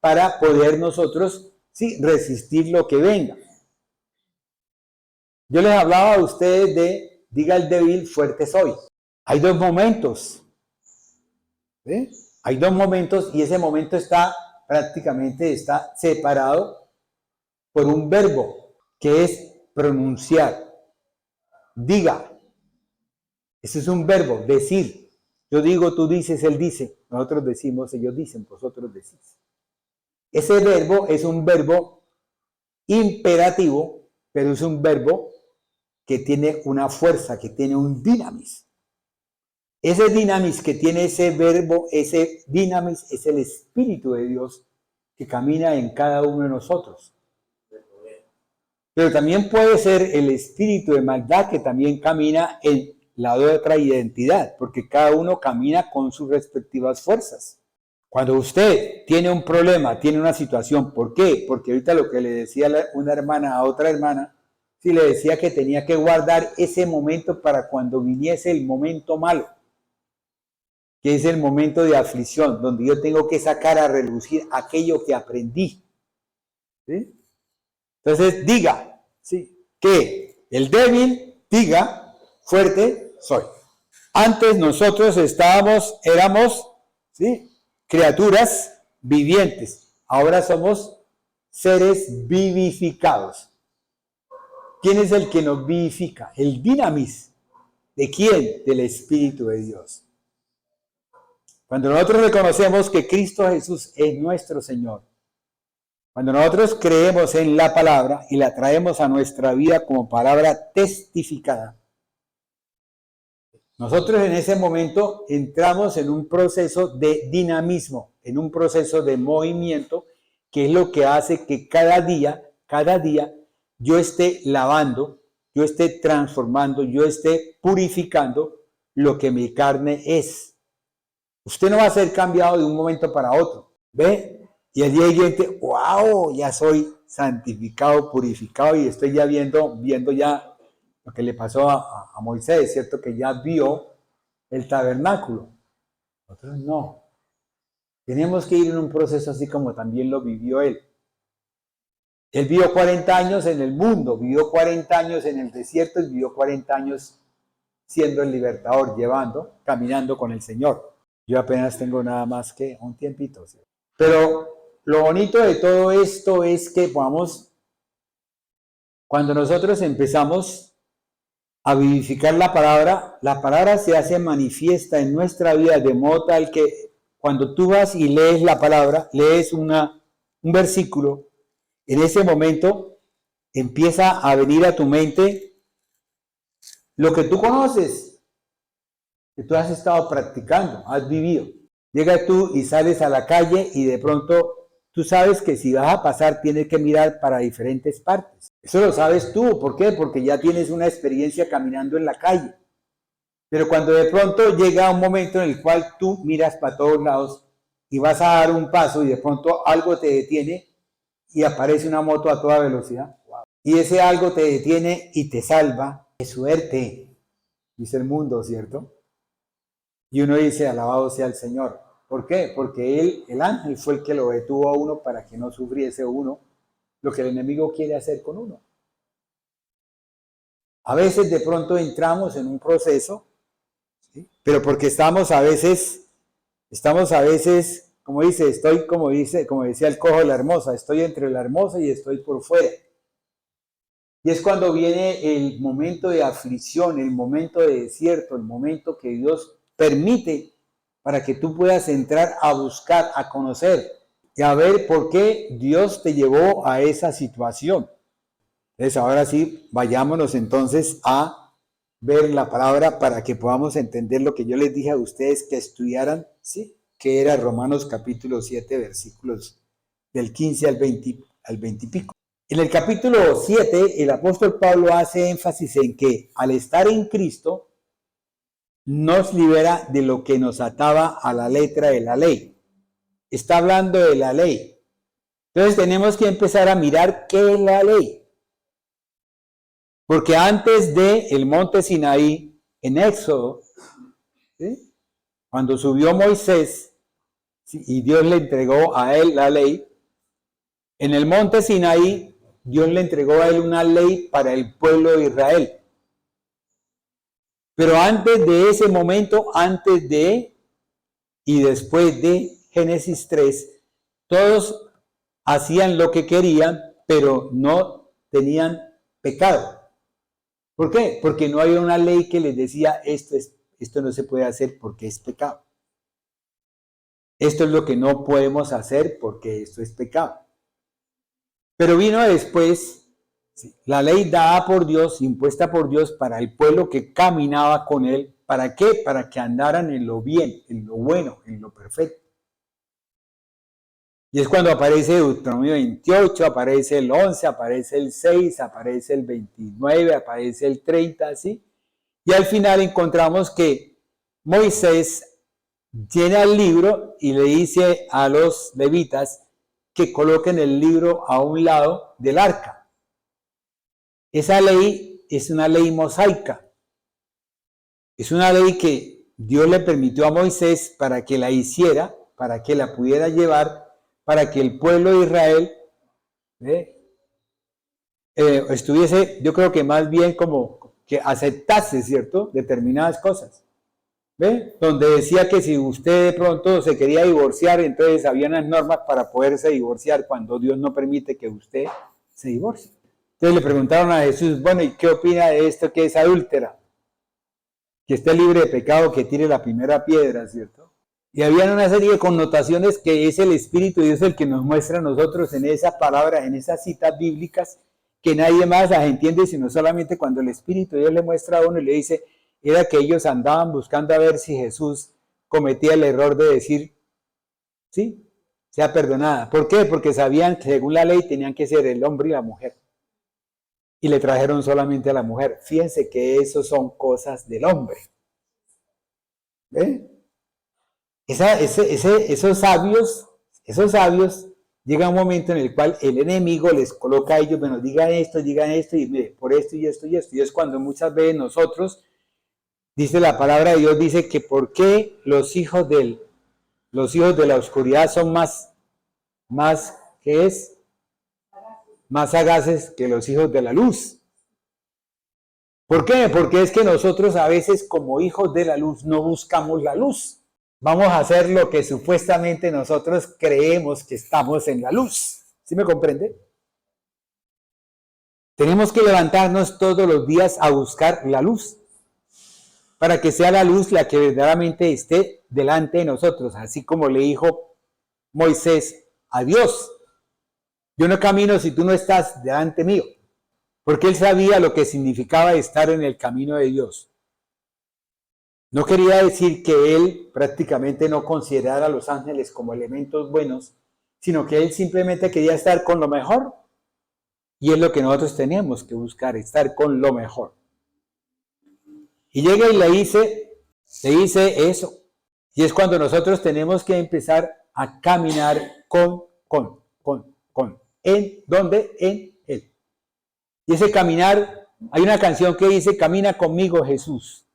para poder nosotros, sí, resistir lo que venga. Yo les hablaba a ustedes de, diga el débil, fuerte soy. Hay dos momentos. ¿Sí? Hay dos momentos y ese momento prácticamente está separado por un verbo que es pronunciar. Diga. Ese es un verbo, decir. Yo digo, tú dices, él dice. Nosotros decimos, ellos dicen, vosotros decís. Ese verbo es un verbo imperativo, pero es un verbo que tiene una fuerza, que tiene un dinamis. Ese dinamis que tiene ese verbo, ese dinamis es el Espíritu de Dios que camina en cada uno de nosotros. Pero también puede ser el espíritu de maldad que también camina en la otra identidad, porque cada uno camina con sus respectivas fuerzas. Cuando usted tiene un problema, tiene una situación, ¿por qué? Porque ahorita lo que le decía una hermana a otra hermana, sí le decía que tenía que guardar ese momento para cuando viniese el momento malo, que es el momento de aflicción, donde yo tengo que sacar a relucir aquello que aprendí. ¿Sí? Entonces diga, ¿sí?, que el débil diga, fuerte soy. Antes nosotros éramos, ¿sí?, criaturas vivientes. Ahora somos seres vivificados. ¿Quién es el que nos vivifica? El dinamis. ¿De quién? Del Espíritu de Dios. Cuando nosotros reconocemos que Cristo Jesús es nuestro Señor, cuando nosotros creemos en la palabra y la traemos a nuestra vida como palabra testificada, nosotros en ese momento entramos en un proceso de dinamismo, en un proceso de movimiento, que es lo que hace que cada día, yo esté lavando, yo esté transformando, yo esté purificando lo que mi carne es. Usted no va a ser cambiado de un momento para otro, ¿ve? Y el día siguiente, wow, ya soy santificado, purificado y estoy ya viendo ya lo que le pasó a Moisés, ¿cierto? Que ya vio el tabernáculo. Nosotros no. Tenemos que ir en un proceso así como también lo vivió él. Él vivió 40 años en el mundo, vivió 40 años en el desierto y vivió 40 años siendo el libertador, caminando con el Señor. Yo apenas tengo nada más que un tiempito, ¿sí? Pero lo bonito de todo esto es que cuando nosotros empezamos a vivificar la palabra se hace manifiesta en nuestra vida de modo tal que cuando tú vas y lees la palabra, lees un versículo, en ese momento empieza a venir a tu mente lo que tú conoces, que tú has estado practicando, has vivido. Llega tú y sales a la calle y de pronto tú sabes que si vas a pasar tienes que mirar para diferentes partes. Eso lo sabes tú. ¿Por qué? Porque ya tienes una experiencia caminando en la calle. Pero cuando de pronto llega un momento en el cual tú miras para todos lados y vas a dar un paso y de pronto algo te detiene y aparece una moto a toda velocidad. Y ese algo te detiene y te salva. ¡Qué suerte! Dice el mundo, ¿cierto? Y uno dice, alabado sea el Señor. ¿Por qué? Porque el ángel fue el que lo detuvo a uno para que no sufriese uno lo que el enemigo quiere hacer con uno. A veces de pronto entramos en un proceso, ¿sí? Pero porque estamos a veces, como decía el cojo de la hermosa, estoy entre la hermosa y estoy por fuera. Y es cuando viene el momento de aflicción, el momento de desierto, el momento que Dios permite para que tú puedas entrar a buscar, a conocer y a ver por qué Dios te llevó a esa situación. Entonces, ahora sí, vayámonos entonces a ver la palabra para que podamos entender lo que yo les dije a ustedes que estudiaran, ¿sí? Que era Romanos capítulo 7, versículos del 15 al 20 y pico. En el capítulo 7, el apóstol Pablo hace énfasis en que al estar en Cristo, nos libera de lo que nos ataba a la letra de la ley. Está hablando de la ley. Entonces tenemos que empezar a mirar qué es la ley. Porque antes del monte Sinaí, en Éxodo, ¿sí? Cuando subió Moisés, ¿sí? Y Dios le entregó a él la ley, en el monte Sinaí, Dios le entregó a él una ley para el pueblo de Israel. Pero antes de ese momento, antes de y después de Génesis 3, todos hacían lo que querían, pero no tenían pecado. ¿Por qué? Porque no había una ley que les decía esto no se puede hacer porque es pecado. Esto es lo que no podemos hacer porque esto es pecado. Pero vino después la ley dada por Dios, impuesta por Dios para el pueblo que caminaba con él. ¿Para qué? Para que andaran en lo bien, en lo bueno, en lo perfecto. Y es cuando aparece Deuteronomio 28, aparece el 11, aparece el 6, aparece el 29, aparece el 30, ¿sí? Y al final encontramos que Moisés llena el libro y le dice a los levitas que coloquen el libro a un lado del arca. Esa ley es una ley mosaica. Es una ley que Dios le permitió a Moisés para que la hiciera, para que la pudiera llevar, para que el pueblo de Israel estuviese, yo creo que más bien como que aceptase, ¿cierto?, determinadas cosas. ¿Ve? Donde decía que si usted de pronto se quería divorciar, entonces había unas normas para poderse divorciar cuando Dios no permite que usted se divorcie. Entonces le preguntaron a Jesús, bueno, ¿y qué opina de esto que es adúltera? Que esté libre de pecado, que tire la primera piedra, ¿cierto? Y había una serie de connotaciones que es el Espíritu de Dios el que nos muestra a nosotros en esas palabras, en esas citas bíblicas, que nadie más las entiende, sino solamente cuando el Espíritu de Dios le muestra a uno y le dice, era que ellos andaban buscando a ver si Jesús cometía el error de decir, sí, sea perdonada. ¿Por qué? Porque sabían que según la ley tenían que ser el hombre y la mujer. Y le trajeron solamente a la mujer. Fíjense que eso son cosas del hombre. ¿Ven? Esos sabios, llega un momento en el cual el enemigo les coloca a ellos, bueno, digan esto, y mire, por esto y esto y esto. Y es cuando muchas veces nosotros, dice la palabra de Dios, dice que por qué los hijos del Los hijos de la oscuridad son ¿qué es? Más sagaces que los hijos de la luz. ¿Por qué? Porque es que nosotros a veces como hijos de la luz no buscamos la luz. Vamos a hacer lo que supuestamente nosotros creemos que estamos en la luz. ¿Sí me comprende? Tenemos que levantarnos todos los días a buscar la luz, para que sea la luz la que verdaderamente esté delante de nosotros, así como le dijo Moisés a Dios: yo no camino si tú no estás delante mío, porque él sabía lo que significaba estar en el camino de Dios. No quería decir que él prácticamente no considerara a los ángeles como elementos buenos, sino que él simplemente quería estar con lo mejor. Y es lo que nosotros tenemos que buscar, estar con lo mejor. Y llega y le dice eso. Y es cuando nosotros tenemos que empezar a caminar con. ¿En dónde? En Él. Y ese caminar, hay una canción que dice: camina conmigo, Jesús.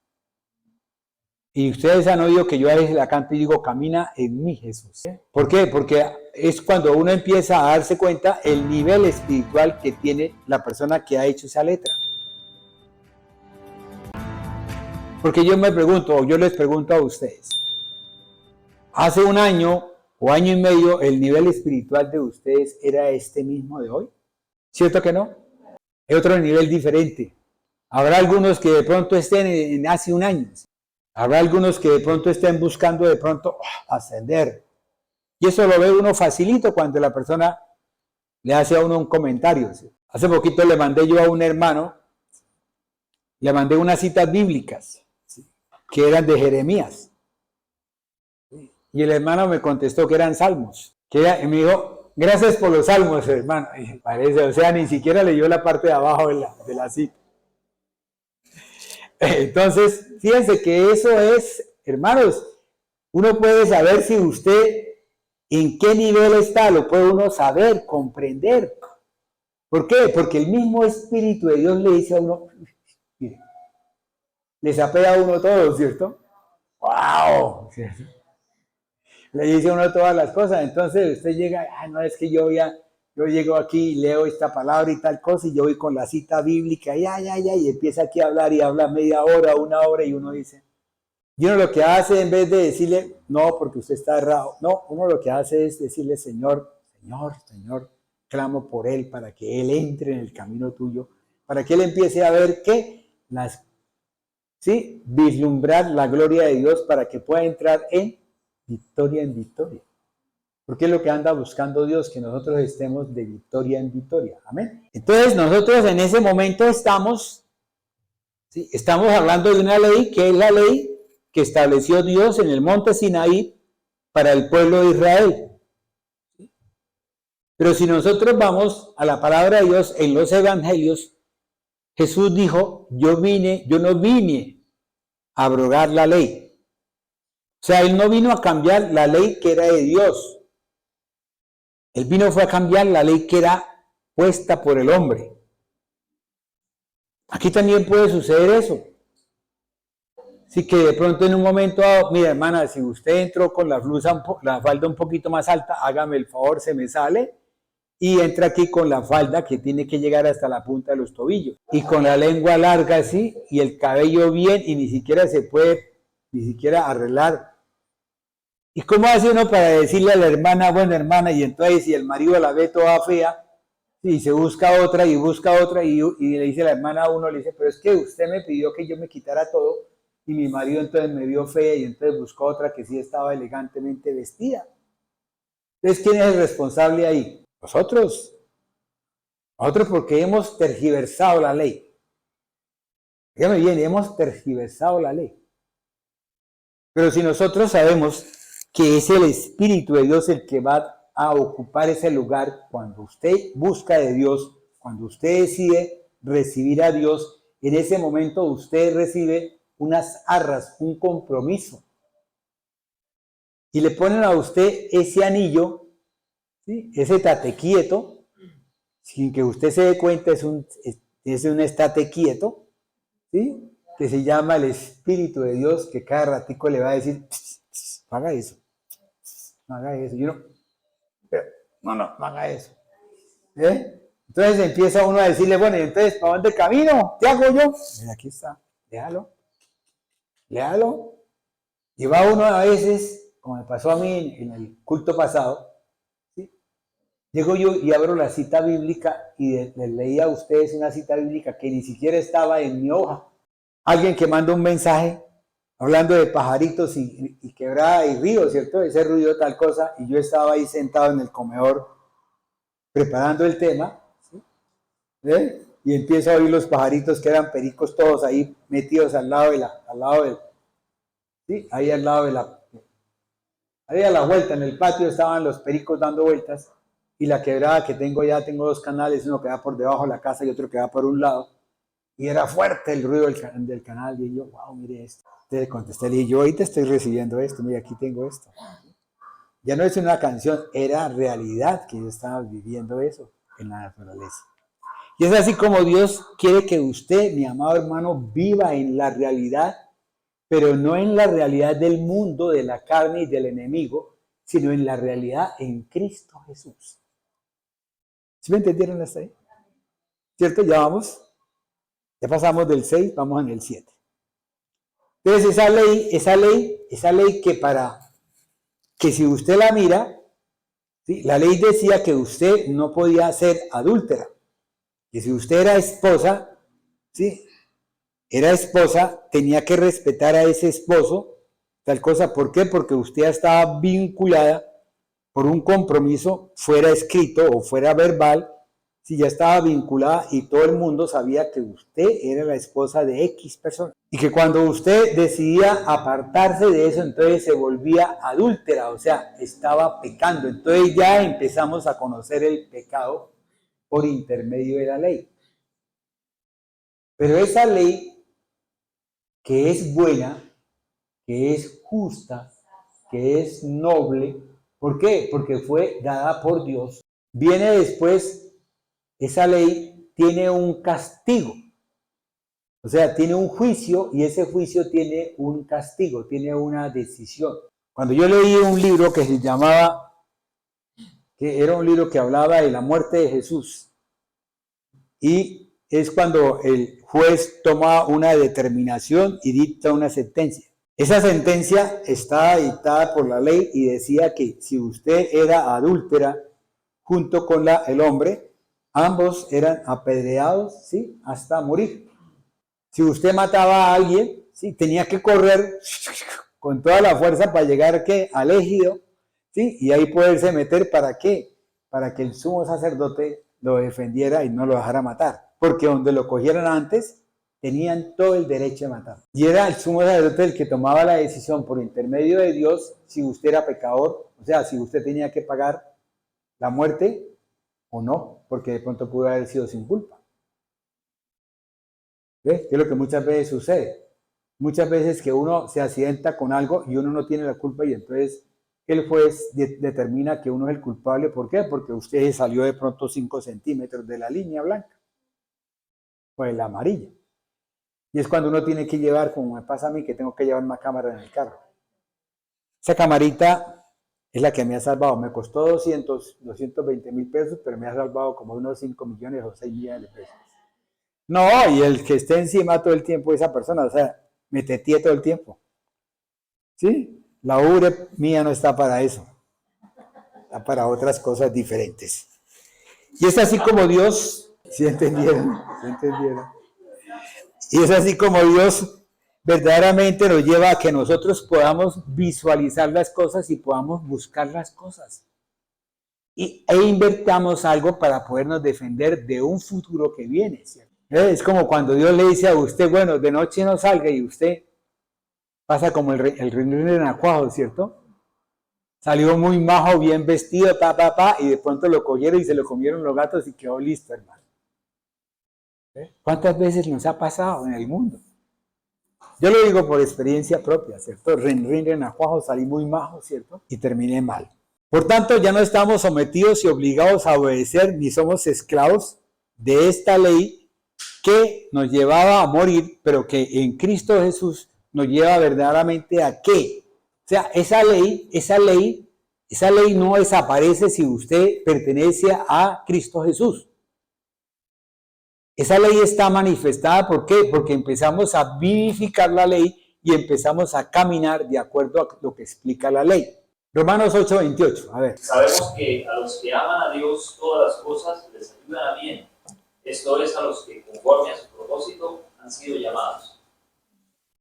Y ustedes han oído que yo a veces la canto y digo: camina en mí, Jesús. ¿Por qué? Porque es cuando uno empieza a darse cuenta el nivel espiritual que tiene la persona que ha hecho esa letra. Porque yo me pregunto, o yo les pregunto a ustedes, hace un año o año y medio, ¿el nivel espiritual de ustedes era este mismo de hoy? ¿Cierto que no? Es otro nivel diferente. Habrá algunos que de pronto estén en hace un año. Habrá algunos que de pronto estén buscando de pronto ascender. Y eso lo ve uno facilito cuando la persona le hace a uno un comentario. Hace poquito le mandé yo a un hermano, le mandé unas citas bíblicas que eran de Jeremías. Y el hermano me contestó que eran salmos. Y me dijo: gracias por los salmos, hermano. Y parece, o sea, ni siquiera leyó la parte de abajo de la cita. Entonces, fíjense que eso es, hermanos, uno puede saber si usted en qué nivel está, lo puede uno saber, comprender. ¿Por qué? Porque el mismo Espíritu de Dios le dice a uno, mire, le sapea a uno todo, ¿cierto? ¡Wow! ¿Cierto? Le dice a uno todas las cosas. Entonces usted llega: no, es que yo llego aquí y leo esta palabra y tal cosa, y yo voy con la cita bíblica, y empieza aquí a hablar y habla media hora, una hora, y uno dice, y uno lo que hace, en vez de decirle, no, porque usted está errado, no, uno lo que hace es decirle: Señor, clamo por él, para que él entre en el camino tuyo, para que él empiece a ver vislumbrar la gloria de Dios, para que pueda entrar en victoria. Porque es lo que anda buscando Dios, que nosotros estemos de victoria en victoria. Amén. Entonces nosotros en ese momento estamos hablando de una ley, que es la ley que estableció Dios en el monte Sinaí para el pueblo de Israel. Pero si nosotros vamos a la palabra de Dios en los evangelios, Jesús dijo: yo no vine a abrogar la ley. O sea, él no vino a cambiar la ley que era de Dios. Él fue a cambiar la ley que era puesta por el hombre. Aquí también puede suceder eso. Así que de pronto en un momento, mira, hermana, si usted entró con la falda un poquito más alta, hágame el favor, se me sale, y entra aquí con la falda que tiene que llegar hasta la punta de los tobillos. Y con la lengua larga así, y el cabello bien, y ni siquiera se puede arreglar. ¿Y cómo hace uno para decirle a la hermana, bueno, hermana, y entonces si el marido la ve toda fea, y se busca otra, y le dice a la hermana a uno, le dice: pero es que usted me pidió que yo me quitara todo, y mi marido entonces me vio fea, y entonces buscó otra que sí estaba elegantemente vestida. Entonces, ¿quién es el responsable ahí? Nosotros. Nosotros, porque hemos tergiversado la ley. Dígame bien, hemos tergiversado la ley. Pero si nosotros sabemos que es el Espíritu de Dios el que va a ocupar ese lugar, cuando usted busca de Dios, cuando usted decide recibir a Dios, en ese momento usted recibe unas arras, un compromiso. Y le ponen a usted ese anillo, ¿sí? Ese tate quieto, sin que usted se dé cuenta, es un estate quieto, ¿sí? Que se llama el Espíritu de Dios, que cada ratico le va a decir: haga eso. no haga eso. Y uno, pero, no haga eso. Entonces empieza uno a decirle, bueno, ¿y entonces para dónde camino? ¿Qué hago yo? Mira, aquí está, léalo. Y va uno a veces, como me pasó a mí en el culto pasado, ¿sí? Llego yo y abro la cita bíblica y les leía a ustedes una cita bíblica que ni siquiera estaba en mi hoja. Alguien que manda un mensaje hablando de pajaritos y quebrada y río, ¿cierto? Ese ruido tal cosa, y yo estaba ahí sentado en el comedor preparando el tema, ¿sí? Y empiezo a oír los pajaritos que eran pericos todos ahí metidos al lado del, ¿sí? Ahí al lado de ahí a la vuelta en el patio estaban los pericos dando vueltas, y la quebrada que tengo tengo dos canales, uno que va por debajo de la casa y otro que va por un lado, y era fuerte el ruido del canal, y yo, wow, mire esto. Entonces le contesté, le dije, yo ahorita estoy recibiendo esto, mire, aquí tengo esto. Ya no es una canción, era realidad que yo estaba viviendo eso en la naturaleza. Y es así como Dios quiere que usted, mi amado hermano, viva en la realidad, pero no en la realidad del mundo, de la carne y del enemigo, sino en la realidad en Cristo Jesús. ¿Sí me entendieron hasta ahí? ¿Cierto? Ya pasamos del 6, vamos en el 7. Entonces esa ley que si usted la mira, ¿sí? La ley decía que usted no podía ser adúltera, que si usted era esposa, ¿sí? Era esposa, tenía que respetar a ese esposo, tal cosa. ¿Por qué? Porque usted estaba vinculada por un compromiso, fuera escrito o fuera verbal, si ya estaba vinculada y todo el mundo sabía que usted era la esposa de X persona. Y que cuando usted decidía apartarse de eso, entonces se volvía adúltera, o sea, estaba pecando. Entonces ya empezamos a conocer el pecado por intermedio de la ley. Pero esa ley, que es buena, que es justa, que es noble, ¿por qué? Porque fue dada por Dios. Viene después, esa ley tiene un castigo, o sea, tiene un juicio y ese juicio tiene un castigo, tiene una decisión. Cuando yo leí un libro que se llamaba, que era un libro que hablaba de la muerte de Jesús, y es cuando el juez toma una determinación y dicta una sentencia. Esa sentencia está dictada por la ley y decía que si usted era adúltera junto con el hombre, ambos eran apedreados, ¿sí? Hasta morir. Si usted mataba a alguien, ¿sí? Tenía que correr con toda la fuerza para llegar ¿qué? Al ejido, ¿sí? Y ahí poderse meter, ¿para qué? Para que el sumo sacerdote lo defendiera y no lo dejara matar. Porque donde lo cogieran antes, tenían todo el derecho de matar. Y era el sumo sacerdote el que tomaba la decisión por intermedio de Dios si usted era pecador, o sea, si usted tenía que pagar la muerte o no, porque de pronto pudo haber sido sin culpa. ¿Ves? Que es lo que muchas veces sucede. Muchas veces que uno se accidenta con algo y uno no tiene la culpa y entonces el juez determina que uno es el culpable. ¿Por qué? Porque usted salió de pronto 5 centímetros de la línea blanca o de la amarilla. Y es cuando uno tiene que llevar, como me pasa a mí, que tengo que llevar una cámara en el carro. Esa camarita es la que me ha salvado. Me costó 220,000 pesos, pero me ha salvado como unos 5 millones o 6 millones de pesos. No, y el que esté encima todo el tiempo de esa persona, o sea, me teteé todo el tiempo. ¿Sí? La ubre mía no está para eso. Está para otras cosas diferentes. Y es así como Dios, ¿sí entendieron? ¿Sí entendieron? Y es así como Dios verdaderamente nos lleva a que nosotros podamos visualizar las cosas y podamos buscar las cosas. E invertamos algo para podernos defender de un futuro que viene, ¿cierto? Es como cuando Dios le dice a usted, bueno, de noche no salga, y usted pasa como el renacuajo, ¿cierto? Salió muy majo, bien vestido, y de pronto lo cogieron y se lo comieron los gatos y quedó listo, hermano. ¿Cuántas veces nos ha pasado en el mundo? Yo lo digo por experiencia propia, ¿cierto? Renacuajo, salí muy majo, ¿cierto? Y terminé mal. Por tanto, ya no estamos sometidos y obligados a obedecer, ni somos esclavos de esta ley que nos llevaba a morir, pero que en Cristo Jesús nos lleva verdaderamente a ¿qué? O sea, esa ley Esa ley no desaparece si usted pertenece a Cristo Jesús. Esa ley está manifestada, ¿por qué? Porque empezamos a vivificar la ley y empezamos a caminar de acuerdo a lo que explica la ley. Romanos 8:28, a ver. Sabemos que a los que aman a Dios todas las cosas les ayudan a bien. Esto es a los que conforme a su propósito han sido llamados.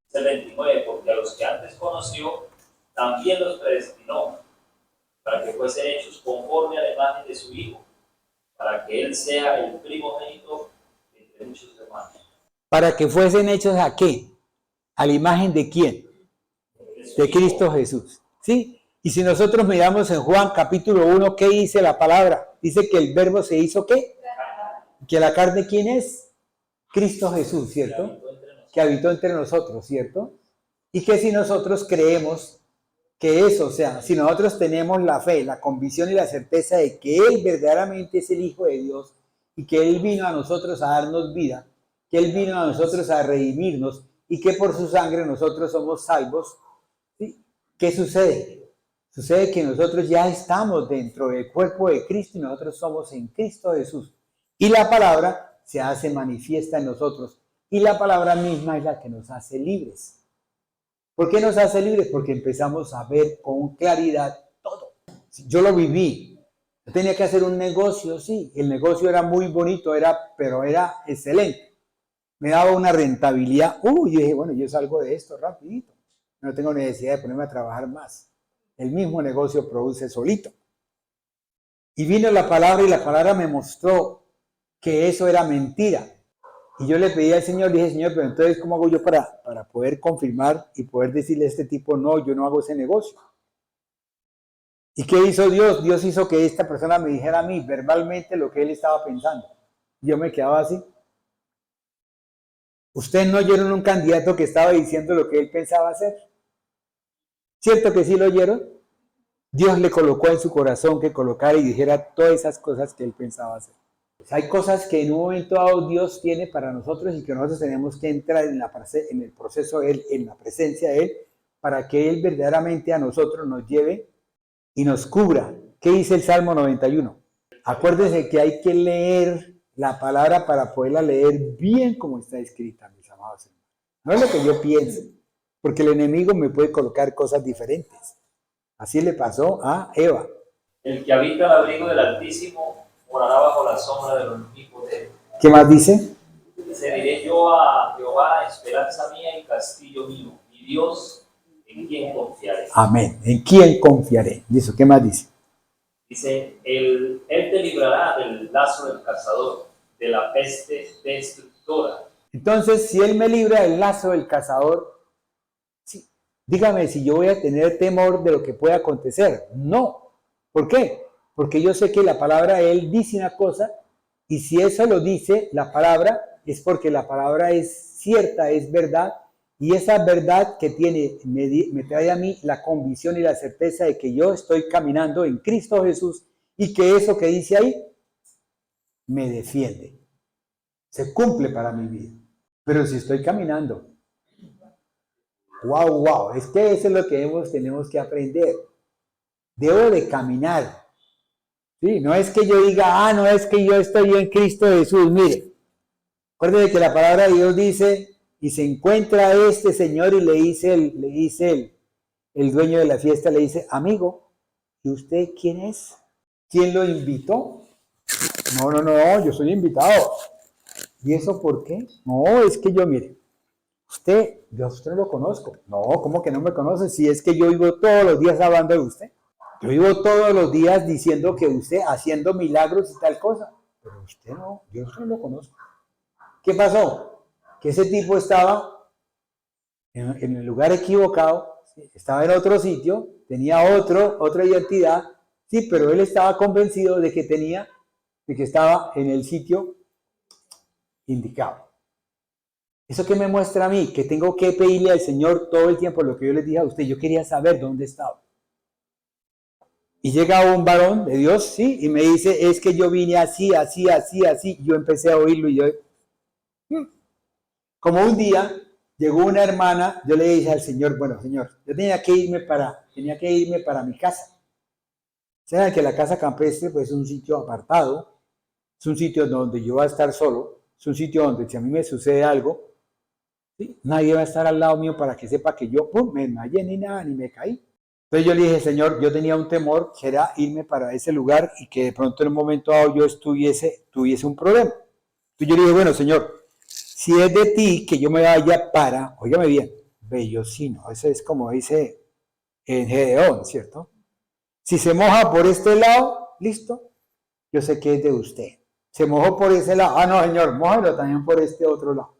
Es el 29, porque a los que antes conoció también los predestinó para que fuesen hechos conforme a la imagen de su Hijo, para que Él sea el primogénito entre muchos hermanos. ¿Para que fuesen hechos a qué? ¿A la imagen de quién? De Cristo Jesús. ¿Sí? Y si nosotros miramos en Juan capítulo 1, ¿qué dice la palabra? Dice que el verbo se hizo ¿qué? Que la carne, ¿quién es? Cristo Jesús, ¿cierto? Que habitó entre nosotros, ¿cierto? Y que si nosotros creemos que eso, o sea, si nosotros tenemos la fe, la convicción y la certeza de que Él verdaderamente es el Hijo de Dios y que Él vino a nosotros a darnos vida, que Él vino a nosotros a redimirnos y que por su sangre nosotros somos salvos, ¿sí? ¿Qué sucede? Sucede que nosotros ya estamos dentro del cuerpo de Cristo y nosotros somos en Cristo Jesús. Y la palabra se hace manifiesta en nosotros. Y la palabra misma es la que nos hace libres. ¿Por qué nos hace libres? Porque empezamos a ver con claridad todo. Yo lo viví. Yo tenía que hacer un negocio, sí. El negocio era muy bonito, pero era excelente. Me daba una rentabilidad. Yo dije, bueno, yo salgo de esto rapidito. No tengo necesidad de ponerme a trabajar más. El mismo negocio produce solito. Y vino la palabra y la palabra me mostró que eso era mentira. Y yo le pedí al Señor, dije, Señor, pero entonces, ¿cómo hago yo para poder confirmar y poder decirle a este tipo, no, yo no hago ese negocio? ¿Y qué hizo Dios? Dios hizo que esta persona me dijera a mí verbalmente lo que él estaba pensando. Yo me quedaba así. ¿Ustedes no oyeron un candidato que estaba diciendo lo que él pensaba hacer? ¿Cierto que sí lo oyeron? Dios le colocó en su corazón que colocara y dijera todas esas cosas que él pensaba hacer. Pues hay cosas que en un momento dado Dios tiene para nosotros y que nosotros tenemos que entrar en el proceso de Él, en la presencia de Él, para que Él verdaderamente a nosotros nos lleve y nos cubra. ¿Qué dice el Salmo 91? Acuérdense que hay que leer la palabra para poderla leer bien como está escrita, mis amados hermanos. No es lo que yo piense, porque el enemigo me puede colocar cosas diferentes. Así le pasó a Eva. El que habita el abrigo del Altísimo morará bajo la sombra del Omnipotente. ¿Qué más dice? Se diré yo a Jehová, esperanza mía y castillo mío, mi Dios, en quien confiaré. Amén. ¿En quién confiaré? ¿Y eso qué más dice? Dice, él te librará del lazo del cazador, de la peste destructora. Entonces, si Él me libra del lazo del cazador, sí, dígame si yo voy a tener temor de lo que pueda acontecer. No. ¿Por qué? Porque yo sé que la palabra de Él dice una cosa, y si eso lo dice la palabra, es porque la palabra es cierta, es verdad, y esa verdad que tiene me trae a mí la convicción y la certeza de que yo estoy caminando en Cristo Jesús y que eso que dice ahí me defiende. Se cumple para mi vida. Pero si estoy caminando, wow, es que eso es lo que tenemos que aprender. Debo de caminar. Sí, no es que yo diga, no es que yo estoy en Cristo Jesús. Mire, acuérdense que la palabra de Dios dice, y se encuentra este señor y le dice el dueño de la fiesta, le dice, amigo, ¿y usted quién es? ¿Quién lo invitó? No, yo soy invitado. ¿Y eso por qué? No, es que yo, mire, yo a usted no lo conozco. No, ¿cómo que no me conoce? Si es que yo vivo todos los días hablando de usted. Yo vivo todos los días diciendo que usted haciendo milagros y tal cosa. Pero usted no, yo a usted no lo conozco. ¿Qué pasó? Que ese tipo estaba en el lugar equivocado, estaba en otro sitio, tenía otra identidad, sí, pero él estaba convencido de que estaba en el sitio indicado. ¿Eso qué me muestra a mí? Que tengo que pedirle al Señor todo el tiempo lo que yo les dije a usted. Yo quería saber dónde estaba. Y llega un varón de Dios, sí, y me dice, es que yo vine así. Yo empecé a oírlo y yo... Como un día llegó una hermana, yo le dije al Señor, bueno, Señor, yo tenía que irme para mi casa. sea que la casa campestre pues, es un sitio apartado, es un sitio donde yo voy a estar solo, es un sitio donde si a mí me sucede algo, ¿sí? Nadie va a estar al lado mío para que sepa que yo me desmayé ni nada, ni me caí. Entonces yo le dije, Señor, yo tenía un temor que era irme para ese lugar y que de pronto en un momento dado yo tuviese un problema. Entonces yo le dije, bueno, Señor, si es de ti que yo me vaya para, óigame bien, Bellocino, eso es como dice en Gedeón, ¿cierto? Si se moja por este lado, listo, yo sé que es de usted. Se mojó por ese lado, no, Señor, mójalo también por este otro lado.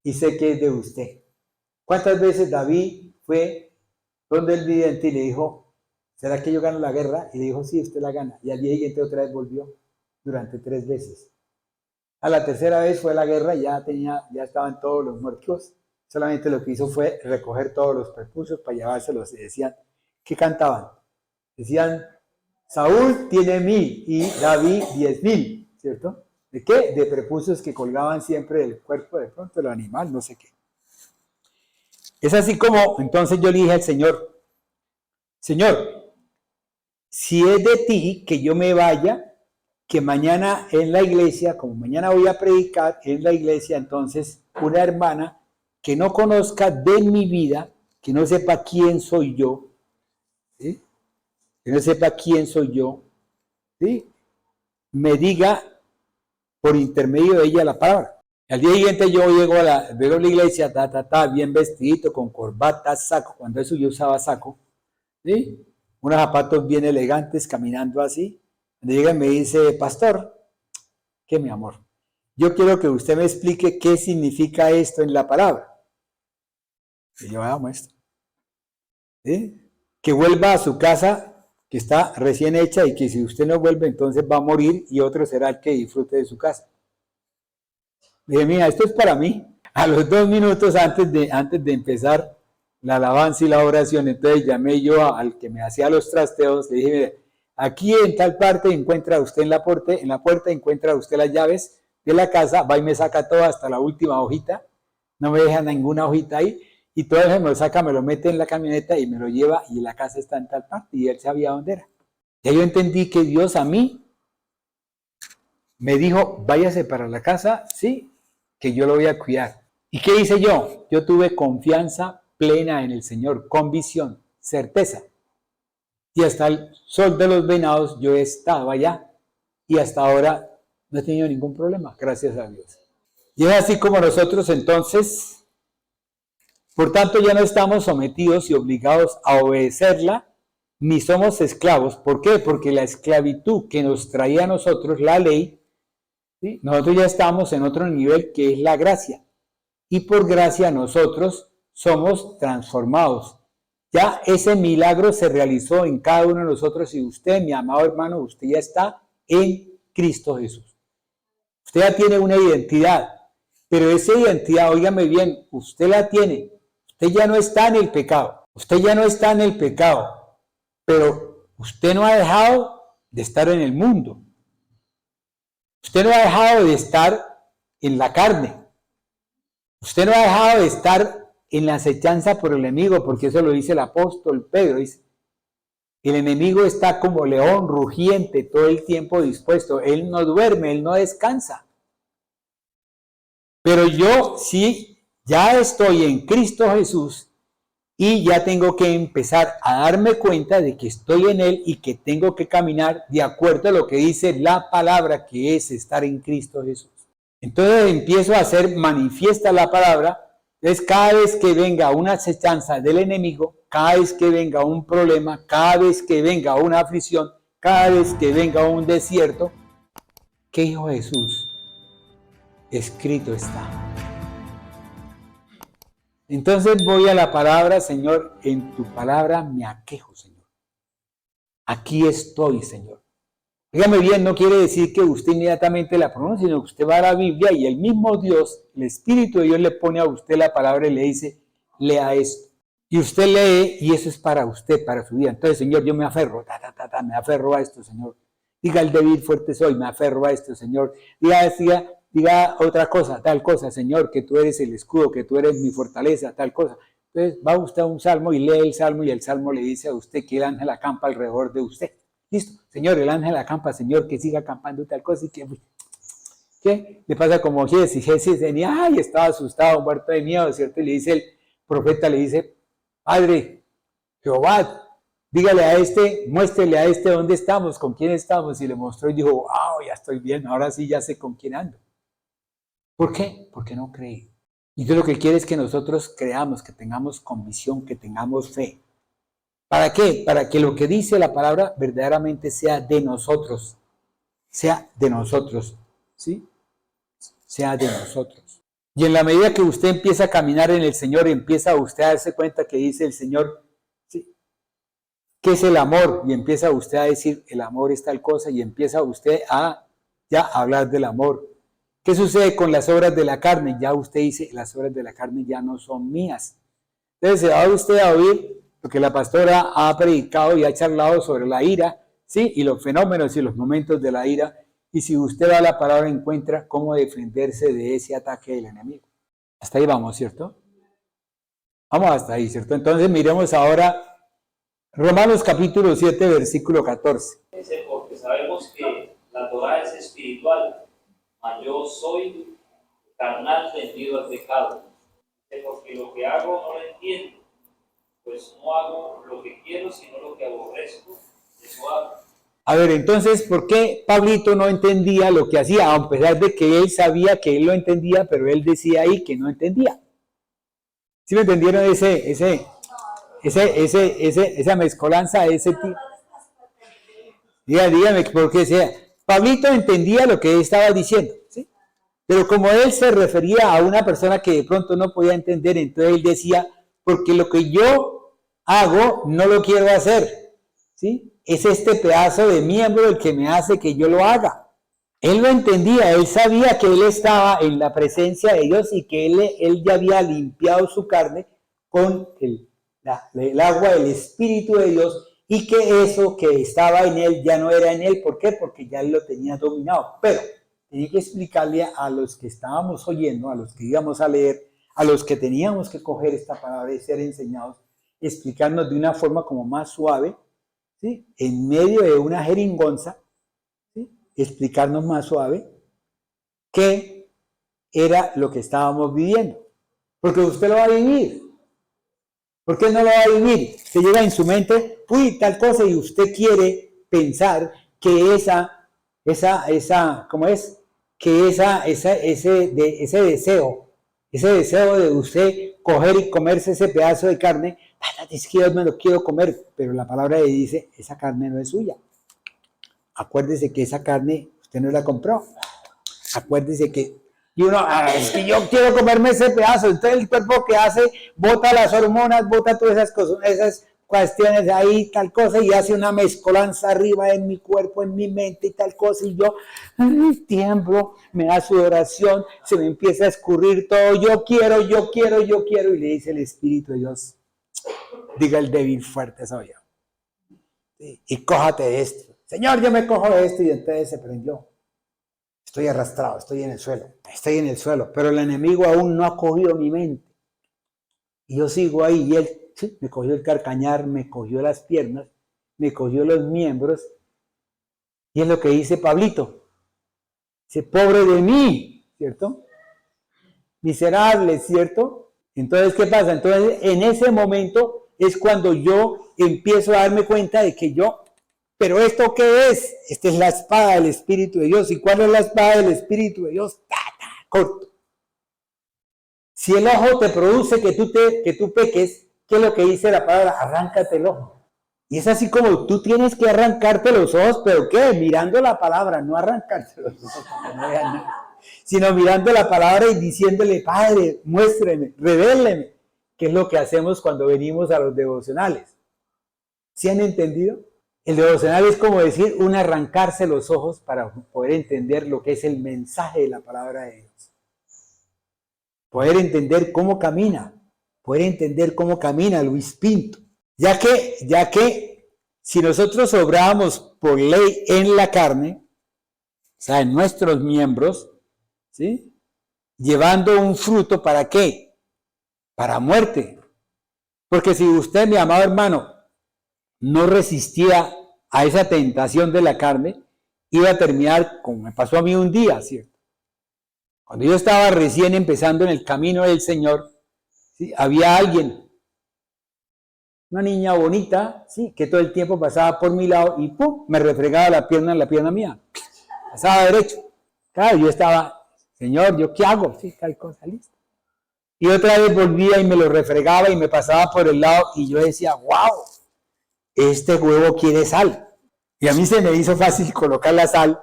Y sé que es de usted. ¿Cuántas veces David fue donde el vidente y le dijo, ¿será que yo gano la guerra? Y le dijo, sí, usted la gana. Y al día siguiente otra vez volvió durante 3 veces. A la tercera vez fue la guerra y ya estaban todos los muertos. Solamente lo que hizo fue recoger todos los prepucios para llevárselos. Y decían, ¿qué cantaban? Decían, Saúl tiene 1000 y David 10,000, ¿cierto? ¿De qué? De prepucios que colgaban siempre del cuerpo, de pronto el animal, no sé qué. Es así como, entonces yo le dije al Señor, Señor, si es de ti que yo me vaya, que mañana en la iglesia, como mañana voy a predicar en la iglesia, entonces una hermana que no conozca de mi vida, que no sepa quién soy yo, ¿sí? Que no sepa quién soy yo, ¿sí? Me diga por intermedio de ella la palabra. Al día siguiente yo llego a la iglesia, bien vestidito, con corbata, saco, cuando eso yo usaba saco, ¿sí? Unos zapatos bien elegantes, caminando así. Cuando llega y me dice, pastor, ¿qué mi amor? Yo quiero que usted me explique qué significa esto en la palabra. Y yo, maestro, ¿sí? Que vuelva a su casa, que está recién hecha, y que si usted no vuelve, entonces va a morir y otro será el que disfrute de su casa. Dije, mira, esto es para mí. A los 2 minutos antes de empezar la alabanza y la oración, entonces llamé yo al que me hacía los trasteos, le dije, mire, aquí en tal parte encuentra usted en la puerta encuentra usted las llaves de la casa, va y me saca todo hasta la última hojita, no me deja ninguna hojita ahí, y todo eso me lo saca, me lo mete en la camioneta y me lo lleva, y la casa está en tal parte, y él sabía dónde era. Ya yo entendí que Dios a mí me dijo, váyase para la casa, sí, que yo lo voy a cuidar. ¿Y qué hice yo? Yo tuve confianza plena en el Señor, convicción, certeza. Y hasta el sol de los venados yo he estado allá y hasta ahora no he tenido ningún problema, gracias a Dios. Y es así como nosotros entonces, por tanto ya no estamos sometidos y obligados a obedecerla, ni somos esclavos. ¿Por qué? Porque la esclavitud que nos traía a nosotros la ley, ¿sí? Nosotros ya estamos en otro nivel que es la gracia. Y por gracia nosotros somos transformados. Ya ese milagro se realizó en cada uno de nosotros y usted, mi amado hermano, usted ya está en Cristo Jesús. Usted ya tiene una identidad, pero esa identidad, óigame bien, usted la tiene. Usted ya no está en el pecado. Usted ya no está en el pecado, pero usted no ha dejado de estar en el mundo. Usted no ha dejado de estar en la carne. Usted no ha dejado de estar en la acechanza por el enemigo, porque eso lo dice el apóstol Pedro. Dice, el enemigo está como león rugiente todo el tiempo dispuesto. Él no duerme, él no descansa. Pero yo sí, ya estoy en Cristo Jesús y ya tengo que empezar a darme cuenta de que estoy en Él y que tengo que caminar de acuerdo a lo que dice la palabra, que es estar en Cristo Jesús. Entonces empiezo a hacer manifiesta la palabra. Entonces cada vez que venga una acechanza del enemigo, cada vez que venga un problema, cada vez que venga una aflicción, cada vez que venga un desierto, ¿qué dijo Jesús? Escrito está. Entonces voy a la palabra, Señor, en tu palabra me aquejo, Señor. Aquí estoy, Señor. Dígame bien, no quiere decir que usted inmediatamente la pronuncia, sino que usted va a la Biblia y el mismo Dios, el Espíritu de Dios le pone a usted la palabra y le dice, lea esto. Y usted lee y eso es para usted, para su vida. Entonces, Señor, yo me aferro, me aferro a esto, Señor. Diga el débil, fuerte soy, me aferro a esto, Señor. Diga otra cosa, tal cosa, Señor, que tú eres el escudo, que tú eres mi fortaleza, tal cosa. Entonces va usted a un salmo y lee el salmo y el salmo le dice a usted que el ángel acampa alrededor de usted. Listo, Señor, el ángel acampa, Señor, que siga acampando tal cosa y que... ¿Qué? Le pasa como Jesús, y Jesús venía, ay, estaba asustado, muerto de miedo, ¿cierto? Y le dice el profeta, le dice, Padre, Jehová, dígale a este, muéstrele a este dónde estamos, con quién estamos. Y le mostró y dijo, wow, ya estoy bien, ahora sí ya sé con quién ando. ¿Por qué? Porque no cree. Y Dios lo que quiere es que nosotros creamos, que tengamos convicción, que tengamos fe. ¿Para qué? Para que lo que dice la palabra verdaderamente sea de nosotros. Sea de nosotros. ¿Sí? Sea de nosotros. Y en la medida que usted empieza a caminar en el Señor, empieza usted a darse cuenta que dice el Señor, ¿sí? ¿Qué es el amor? Y empieza usted a decir, el amor es tal cosa, y empieza usted a ya hablar del amor. ¿Qué sucede con las obras de la carne? Ya usted dice, las obras de la carne ya no son mías. Entonces se va usted a oír lo que la pastora ha predicado y ha charlado sobre la ira, ¿sí? Y los fenómenos y los momentos de la ira. Y si usted va a la palabra, encuentra cómo defenderse de ese ataque del enemigo. Hasta ahí vamos, ¿cierto? Vamos hasta ahí, ¿cierto? Entonces miremos ahora Romanos capítulo 7, versículo 14. Dice, porque sabemos que la Torá es espiritual, mas yo soy carnal, vendido al pecado. Dice, porque lo que hago no lo entiendo, pues no hago lo que quiero, sino lo que aborrezco, eso hago. A ver, entonces, ¿por qué Pablito no entendía lo que hacía? A pesar de que él sabía que él lo entendía, pero él decía ahí que no entendía. ¿Sí me entendieron esa mezcolanza, ese tipo? Dígame, ¿por qué sea? Pablito entendía lo que él estaba diciendo, ¿sí? Pero como él se refería a una persona que de pronto no podía entender, entonces él decía, porque lo que yo hago no lo quiero hacer, ¿sí? Es este pedazo de miembro el que me hace que yo lo haga. Él lo entendía, él sabía que él estaba en la presencia de Dios y que él ya había limpiado su carne con el agua del Espíritu de Dios y que eso que estaba en él ya no era en él. ¿Por qué? Porque ya él lo tenía dominado. Pero tenía que explicarle a los que estábamos oyendo, a los que íbamos a leer, a los que teníamos que coger esta palabra y ser enseñados, explicarnos de una forma como más suave, ¿sí? En medio de una jeringonza, ¿sí? Explicarnos más suave qué era lo que estábamos viviendo. Porque usted lo va a vivir. ¿Por qué no lo va a vivir? Se llega en su mente, uy, tal cosa, y usted quiere pensar que ¿cómo es? Que ese deseo de usted coger y comerse ese pedazo de carne, es que yo me lo quiero comer, pero la palabra le dice, esa carne no es suya. Acuérdese que esa carne usted no la compró. Acuérdese que, y uno, es que yo quiero comerme ese pedazo, entonces el cuerpo que hace, bota las hormonas, bota todas esas cosas, esas cuestiones de ahí, tal cosa, y hace una mezcolanza arriba en mi cuerpo, en mi mente y tal cosa, y yo tiemblo, me da sudoración, se me empieza a escurrir todo, yo quiero, y le dice el Espíritu de Dios, diga el débil fuerte soy yo, sí, y cójate de esto, Señor, yo me cojo de esto, y entonces se prendió. Estoy arrastrado, estoy en el suelo, pero el enemigo aún no ha cogido mi mente. Y yo sigo ahí, y él ¿sí? Me cogió el carcañar, me cogió las piernas, me cogió los miembros, y es lo que dice Pablito. Dice, pobre de mí, ¿cierto? Miserable, ¿cierto? Entonces, ¿qué pasa? Entonces, en ese momento es cuando yo empiezo a darme cuenta de que ¿pero esto qué es? Esta es la espada del Espíritu de Dios. ¿Y cuál es la espada del Espíritu de Dios? Corto. Si el ojo te produce que tú peques, ¿qué es lo que dice la palabra? Arráncate el ojo. Y es así como tú tienes que arrancarte los ojos, ¿pero qué? Mirando la palabra, no arrancarte los ojos porque no vean nada, sino mirando la palabra y diciéndole, Padre, muéstreme, revéleme, que es lo que hacemos cuando venimos a los devocionales. ¿Sí han entendido? El devocional es como decir, un arrancarse los ojos para poder entender lo que es el mensaje de la palabra de Dios. Poder entender cómo camina Luis Pinto. Ya que si nosotros obrábamos por ley en la carne, o sea, en nuestros miembros, ¿sí? Llevando un fruto, ¿para qué? Para muerte. Porque si usted, mi amado hermano, no resistía a esa tentación de la carne, iba a terminar como me pasó a mí un día, ¿cierto? Cuando yo estaba recién empezando en el camino del Señor, ¿sí? Había alguien, una niña bonita, ¿sí? Que todo el tiempo pasaba por mi lado y ¡pum! Me refregaba la pierna en la pierna mía. Pasaba derecho. Claro, yo estaba, Señor, ¿yo qué hago? Sí, tal cosa, listo. Y otra vez volvía y me lo refregaba y me pasaba por el lado y yo decía, wow, este huevo quiere sal. Y a mí se me hizo fácil colocar la sal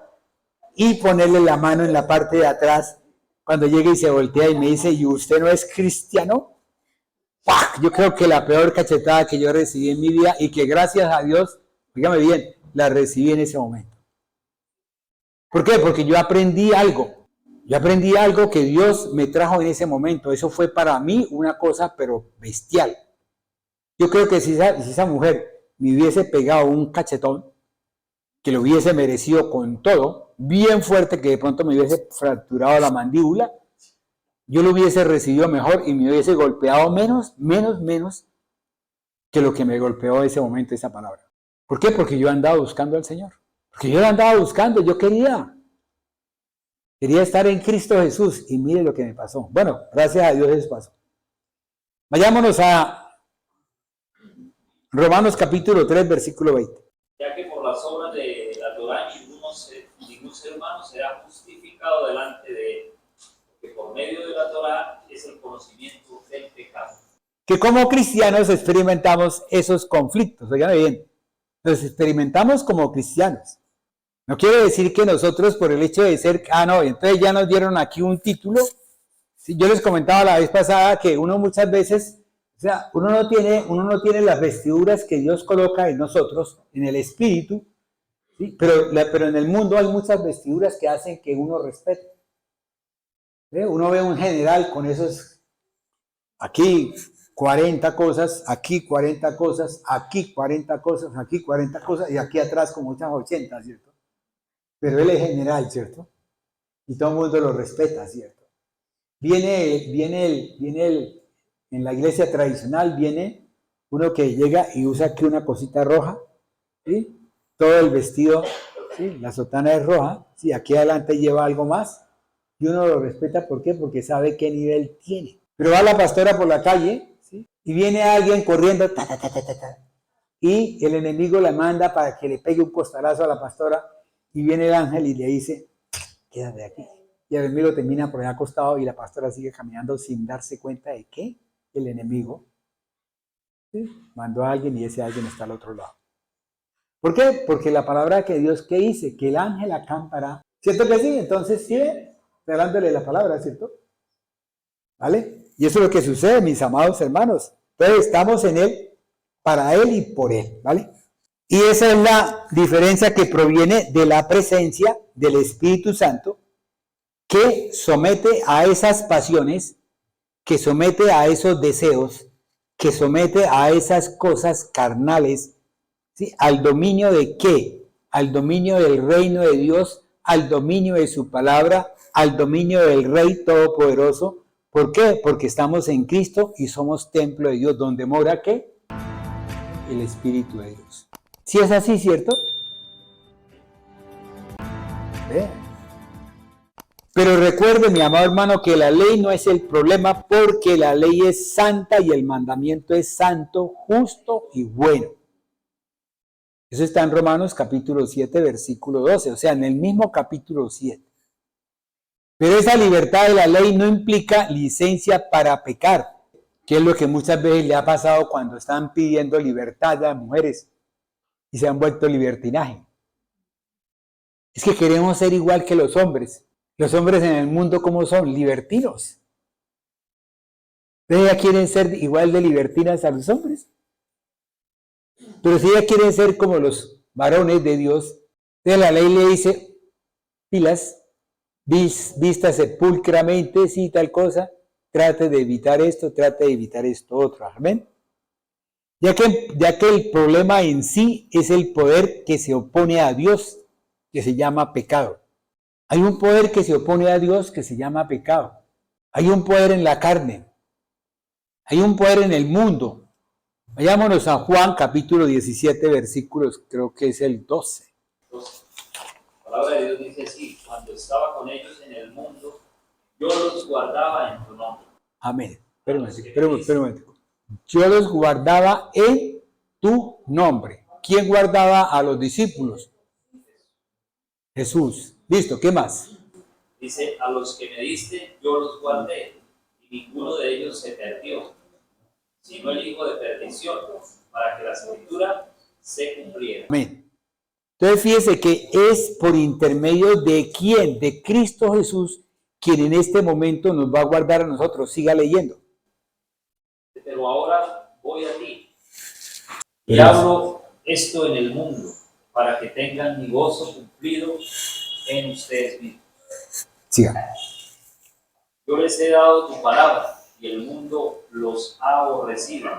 y ponerle la mano en la parte de atrás cuando llega y se voltea y me dice, ¿y usted no es cristiano? ¡Pah! Yo creo que la peor cachetada que yo recibí en mi vida y que gracias a Dios, dígame bien, la recibí en ese momento. ¿Por qué? Porque yo aprendí algo. Yo aprendí algo que Dios me trajo en ese momento. Eso fue para mí una cosa, pero bestial. Yo creo que si esa mujer me hubiese pegado un cachetón, que lo hubiese merecido con todo, bien fuerte, que de pronto me hubiese fracturado la mandíbula, yo lo hubiese recibido mejor y me hubiese golpeado menos que lo que me golpeó en ese momento esa palabra. ¿Por qué? Porque yo andaba buscando al Señor. Porque yo lo andaba buscando, yo quería estar en Cristo Jesús y mire lo que me pasó. Bueno, gracias a Dios eso pasó. Vayámonos a Romanos capítulo 3, versículo 20. Ya que por las obras de la Torá ningún ser humano será justificado delante de él, porque por medio de la Torá es el conocimiento del pecado. Que como cristianos experimentamos esos conflictos, oigan bien, los experimentamos como cristianos. No quiere decir que nosotros por el hecho de ser, no, entonces ya nos dieron aquí un título. Sí, yo les comentaba la vez pasada que uno muchas veces, o sea, uno no tiene las vestiduras que Dios coloca en nosotros, en el espíritu, ¿sí? Pero en el mundo hay muchas vestiduras que hacen que uno respete. ¿Sí? Uno ve un general con esos, aquí 40 cosas, aquí 40 cosas, aquí 40 cosas, aquí 40 cosas, y aquí atrás como muchas 80, ¿cierto? Pero él es general, ¿cierto? Y todo el mundo lo respeta, ¿cierto? En la iglesia tradicional viene uno que llega y usa aquí una cosita roja, ¿sí? Todo el vestido, ¿sí? La sotana es roja, ¿sí? Aquí adelante lleva algo más y uno lo respeta, ¿por qué? Porque sabe qué nivel tiene. Pero va la pastora por la calle, ¿sí? Y viene alguien corriendo, y el enemigo la manda para que le pegue un costalazo a la pastora. Y viene el ángel y le dice, quédate aquí. Y el enemigo termina por allá acostado y la pastora sigue caminando sin darse cuenta de que el enemigo, ¿sí? Mandó a alguien y ese alguien está al otro lado. ¿Por qué? Porque la palabra que Dios, ¿qué dice? Que el ángel acampará. ¿Cierto que sí? Entonces sigue regalándole la palabra, ¿cierto? ¿Vale? Y eso es lo que sucede, mis amados hermanos. Entonces estamos en Él, para Él y por Él, ¿vale? Y esa es la diferencia que proviene de la presencia del Espíritu Santo, que somete a esas pasiones, que somete a esos deseos, que somete a esas cosas carnales, ¿sí? ¿Al dominio de qué? Al dominio del reino de Dios, al dominio de su palabra, al dominio del Rey Todopoderoso. ¿Por qué? Porque estamos en Cristo y somos templo de Dios, donde mora ¿qué? El Espíritu de Dios. Si es así, ¿cierto? Pero recuerde, mi amado hermano, que la ley no es el problema, porque la ley es santa y el mandamiento es santo, justo y bueno. Eso está en Romanos capítulo 7, versículo 12, o sea, en el mismo capítulo 7. Pero esa libertad de la ley no implica licencia para pecar, que es lo que muchas veces le ha pasado cuando están pidiendo libertad a las mujeres y se han vuelto libertinaje. Es que queremos ser igual que los hombres. Los hombres en el mundo, ¿cómo son? Libertinos. ¿Ellas quieren ser igual de libertinas a los hombres? Pero si ellas quieren ser como los varones de Dios, entonces la ley le dice, pilas, vístase pulcramente, sí, tal cosa, trate de evitar esto otro. Amén. Ya que el problema en sí es el poder que se opone a Dios, que se llama pecado. Hay un poder que se opone a Dios que se llama pecado. Hay un poder en la carne. Hay un poder en el mundo Vayámonos a Juan capítulo 17, versículos, creo que es el 12. Entonces, la palabra de Dios dice así: cuando estaba con ellos en el mundo, yo los guardaba en tu nombre. Amén. Espera. Yo los guardaba en tu nombre. ¿Quién guardaba a los discípulos? Jesús. Listo, ¿qué más? Dice: a los que me diste, yo los guardé, y ninguno de ellos se perdió, sino el hijo de perdición, para que la escritura se cumpliera. Amén. Entonces fíjese que es por intermedio de quién, de Cristo Jesús, quien en este momento nos va a guardar a nosotros. Siga leyendo. Pero ahora voy a ti, y hablo esto en el mundo, para que tengan mi gozo cumplido en ustedes mismos. Siga. Yo les he dado tu palabra, y el mundo los ha aborrecido,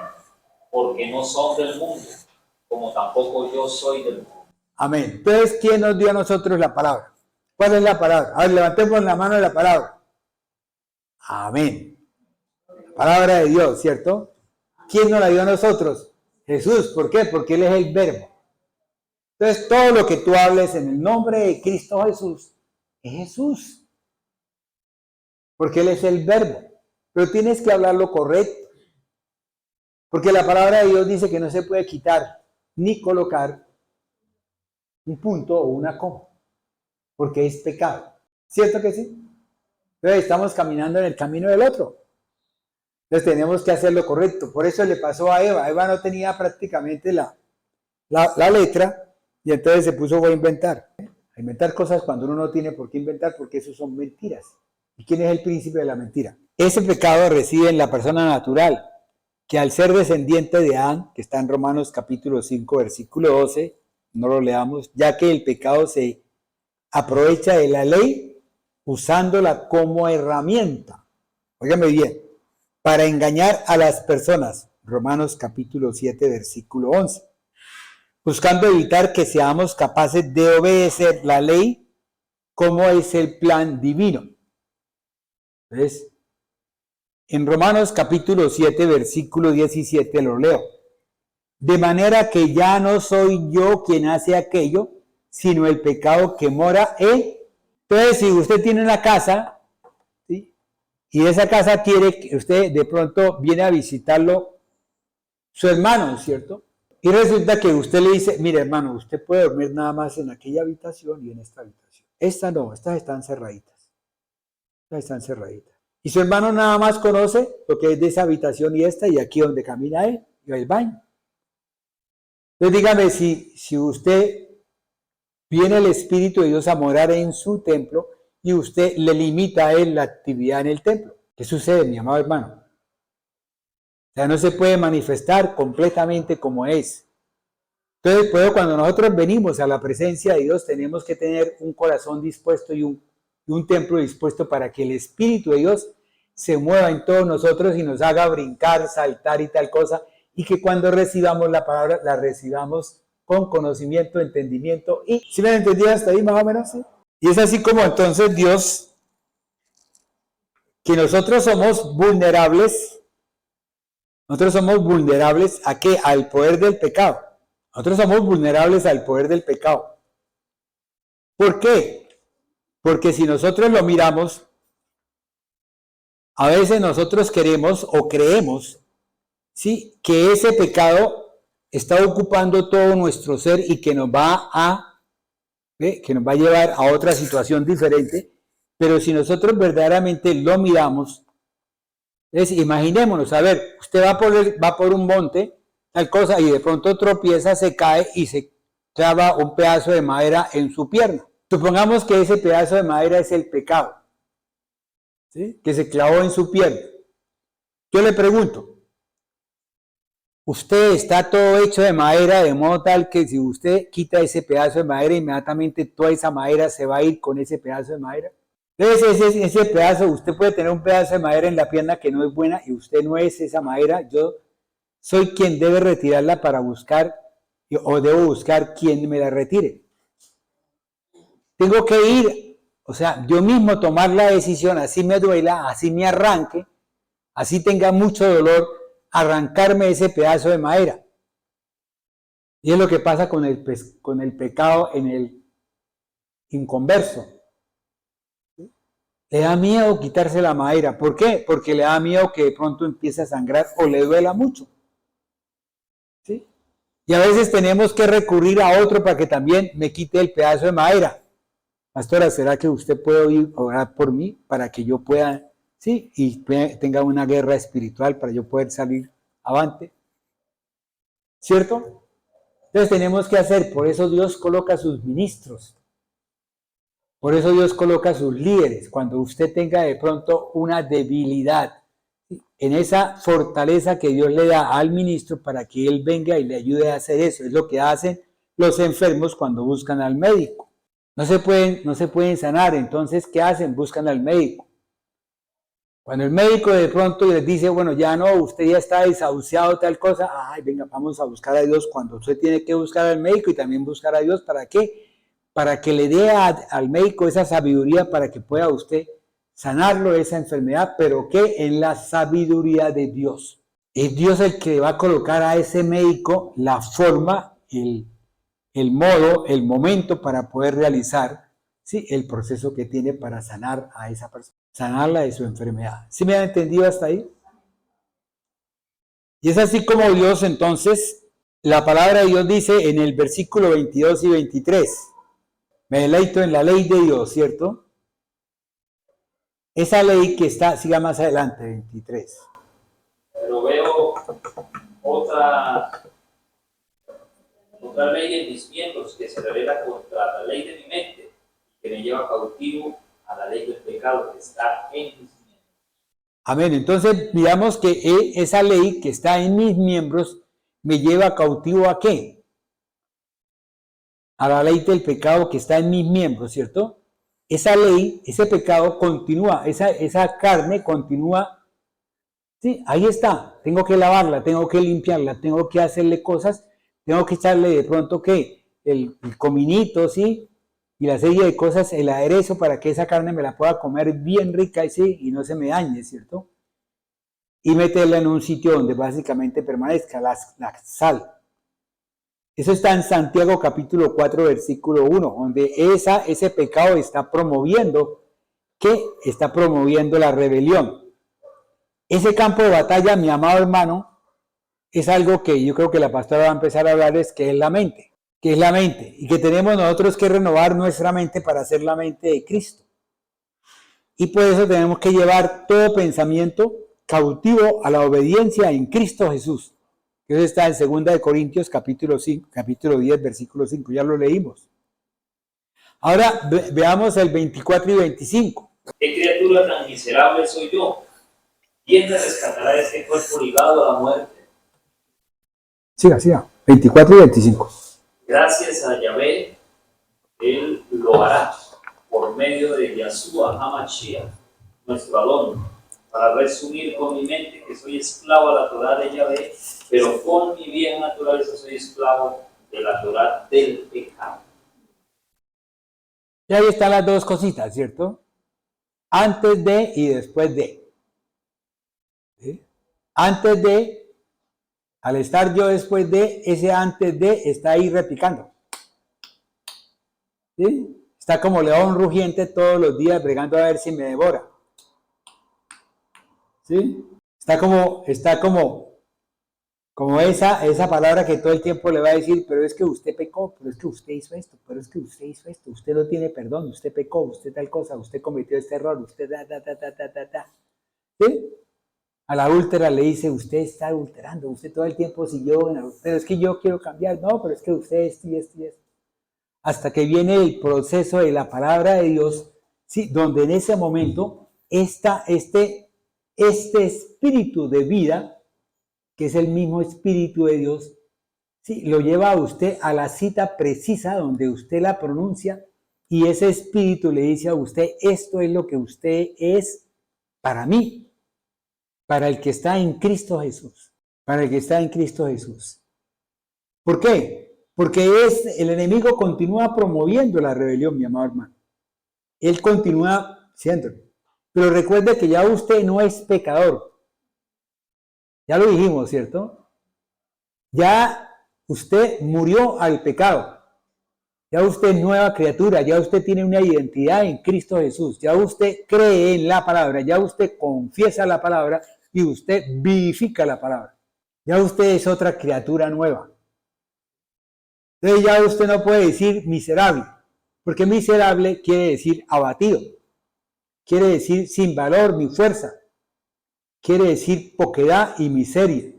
porque no son del mundo, como tampoco yo soy del mundo. Amén. Entonces, ¿quién nos dio a nosotros la palabra? ¿Cuál es la palabra? A ver, levantemos la mano de la palabra. Amén. La palabra de Dios, ¿cierto? ¿Quién nos la dio a nosotros? Jesús. ¿Por qué? Porque Él es el verbo. Entonces, todo lo que tú hables en el nombre de Cristo Jesús es Jesús. Porque Él es el verbo. Pero tienes que hablarlo correcto. Porque la palabra de Dios dice que no se puede quitar ni colocar un punto o una coma, porque es pecado. ¿Cierto que sí? Entonces estamos caminando en el camino del otro. Entonces tenemos que hacer lo correcto. Por eso le pasó a Eva. Eva no tenía prácticamente la letra y entonces se puso a inventar. A inventar cosas cuando uno no tiene por qué inventar, porque eso son mentiras. ¿Y quién es el príncipe de la mentira? Ese pecado reside en la persona natural, que al ser descendiente de Adán, que está en Romanos capítulo 5, versículo 12, no lo leamos, ya que el pecado se aprovecha de la ley usándola como herramienta. Óigame bien, para engañar a las personas. Romanos capítulo 7, versículo 11. Buscando evitar que seamos capaces de obedecer la ley como es el plan divino. Entonces, en Romanos capítulo 7, versículo 17 lo leo. De manera que ya no soy yo quien hace aquello, sino el pecado que mora en. Entonces, si usted tiene una casa, ¿sí? Y esa casa quiere que usted de pronto viene a visitarlo, su hermano, ¿cierto? Y resulta que usted le dice, mire hermano, usted puede dormir nada más en aquella habitación y en esta habitación. Esta no, estas están cerraditas. Estas están cerraditas. Y su hermano nada más conoce lo que es de esa habitación y esta, y aquí donde camina él, y el baño. Entonces dígame, si usted viene el Espíritu de Dios a morar en su templo y usted le limita a él la actividad en el templo, ¿qué sucede, mi amado hermano? O sea, no se puede manifestar completamente como es. Entonces, pues, cuando nosotros venimos a la presencia de Dios, tenemos que tener un corazón dispuesto y un templo dispuesto para que el Espíritu de Dios se mueva en todos nosotros y nos haga brincar, saltar y tal cosa, y que cuando recibamos la palabra, la recibamos con conocimiento, entendimiento, y ¿sí me han entendido hasta ahí más o menos? ¿Sí? Y es así como entonces Dios, que nosotros somos vulnerables ¿a qué? Al poder del pecado. Nosotros somos vulnerables al poder del pecado. ¿Por qué? Porque si nosotros lo miramos, a veces nosotros queremos o creemos, ¿sí?, que ese pecado está ocupando todo nuestro ser y que nos va a llevar a otra situación diferente. Pero si nosotros verdaderamente lo miramos, imaginémonos, a ver, usted va por un monte, tal cosa, y de pronto tropieza, se cae y se clava un pedazo de madera en su pierna. Supongamos que ese pedazo de madera es el pecado, ¿sí?, que se clavó en su pierna. Yo le pregunto, usted está todo hecho de madera, de modo tal que si usted quita ese pedazo de madera, inmediatamente toda esa madera se va a ir con ese pedazo de madera. Entonces ese pedazo, usted puede tener un pedazo de madera en la pierna que no es buena y usted no es esa madera. Yo soy quien debe retirarla para buscar, o debo buscar quien me la retire. Tengo que ir, o sea, yo mismo tomar la decisión, así me duela, así me arranque, así tenga mucho dolor, arrancarme ese pedazo de madera. Y es lo que pasa con el pecado en el inconverso. Le da miedo quitarse la madera. ¿Por qué? Porque le da miedo que de pronto empiece a sangrar o le duela mucho. ¿Sí? Y a veces tenemos que recurrir a otro para que también me quite el pedazo de madera. Pastora, ¿será que usted puede orar por mí para que yo pueda, sí, y tenga una guerra espiritual para yo poder salir avante? ¿Cierto? Entonces tenemos que hacer, por eso Dios coloca sus ministros, por eso Dios coloca sus líderes, cuando usted tenga de pronto una debilidad, en esa fortaleza que Dios le da al ministro para que él venga y le ayude a hacer eso. Es lo que hacen los enfermos cuando buscan al médico. No se pueden sanar, entonces, ¿qué hacen? Buscan al médico. Cuando el médico de pronto les dice, bueno, ya no, usted ya está desahuciado, tal cosa, ay, venga, vamos a buscar a Dios, cuando usted tiene que buscar al médico y también buscar a Dios, ¿para qué? Para que le dé al médico esa sabiduría para que pueda usted sanarlo de esa enfermedad, pero que en la sabiduría de Dios. Es Dios el que va a colocar a ese médico la forma, el modo, el momento para poder realizar, ¿sí?, el proceso que tiene para sanar a esa persona, sanarla de su enfermedad. ¿Sí me han entendido hasta ahí? Y es así como Dios, entonces, la palabra de Dios dice en el versículo 22 y 23, me deleito en la ley de Dios, ¿cierto? Esa ley que está, siga más adelante, 23. Pero veo otra ley en mis miembros que se revela contra la ley de mi mente y que me lleva cautivo a la ley del pecado que está en mis miembros. Amén. Entonces, miramos que esa ley que está en mis miembros me lleva cautivo ¿a qué? A la ley del pecado que está en mis miembros, ¿cierto? Esa ley, ese pecado continúa, esa carne continúa. Sí, ahí está. Tengo que lavarla, tengo que limpiarla, tengo que hacerle cosas, tengo que echarle de pronto ¿qué? El cominito, ¿sí? Y la serie de cosas, el aderezo para que esa carne me la pueda comer bien rica, ¿sí? Y no se me dañe, ¿cierto? Y meterla en un sitio donde básicamente permanezca la sal. Eso está en Santiago capítulo 4, versículo 1, donde ese pecado está promoviendo, ¿qué? Está promoviendo la rebelión. Ese campo de batalla, mi amado hermano, es algo que yo creo que la pastora va a empezar a hablar, que es la mente. Que es la mente. Y que tenemos nosotros que renovar nuestra mente para hacer la mente de Cristo. Y por eso tenemos que llevar todo pensamiento cautivo a la obediencia en Cristo Jesús. Eso está en 2 Corintios capítulo 10, versículo 5. Ya lo leímos. Ahora veamos el 24 y 25. ¿Qué criatura tan miserable soy yo? ¿Quién me rescatará de este cuerpo ligado a la muerte? Siga. 24 y 25. Gracias a Yahvé, Él lo hará por medio de Yahshua HaMashiach, nuestro Adón, para resumir con mi mente que soy esclavo a la Torah de Yahvé, pero con mi vieja naturaleza soy esclavo de la Torah del pecado. Y ahí están las dos cositas, ¿cierto? Antes de y después de. ¿Sí? Antes de, al estar yo después de, ese antes de está ahí replicando. ¿Sí? Está como león rugiente todos los días bregando a ver si me devora. ¿Sí? Está como esa palabra que todo el tiempo le va a decir, pero es que usted pecó, pero es que usted hizo esto, pero es que usted hizo esto, usted no tiene perdón, usted pecó, usted tal cosa, usted cometió este error, usted ¿Sí? A la adúltera le dice, usted está adulterando, usted todo el tiempo siguió, pero es que yo quiero cambiar, no, pero es que usted esto y esto y esto. Hasta que viene el proceso de la palabra de Dios, ¿sí?, donde en ese momento este espíritu de vida, que es el mismo espíritu de Dios, ¿sí?, lo lleva a usted a la cita precisa donde usted la pronuncia y ese espíritu le dice a usted, esto es lo que usted es para mí, para el que está en Cristo Jesús, para el que está en Cristo Jesús. ¿Por qué? Porque el enemigo continúa promoviendo la rebelión, mi amado hermano. Él continúa siendo. Pero recuerde que ya usted no es pecador. Ya lo dijimos, ¿cierto? Ya usted murió al pecado. Ya usted es nueva criatura, ya usted tiene una identidad en Cristo Jesús, ya usted cree en la palabra, ya usted confiesa la palabra y usted vivifica la palabra. Ya usted es otra criatura nueva. Entonces ya usted no puede decir miserable, porque miserable quiere decir abatido, quiere decir sin valor ni fuerza, quiere decir poquedad y miseria.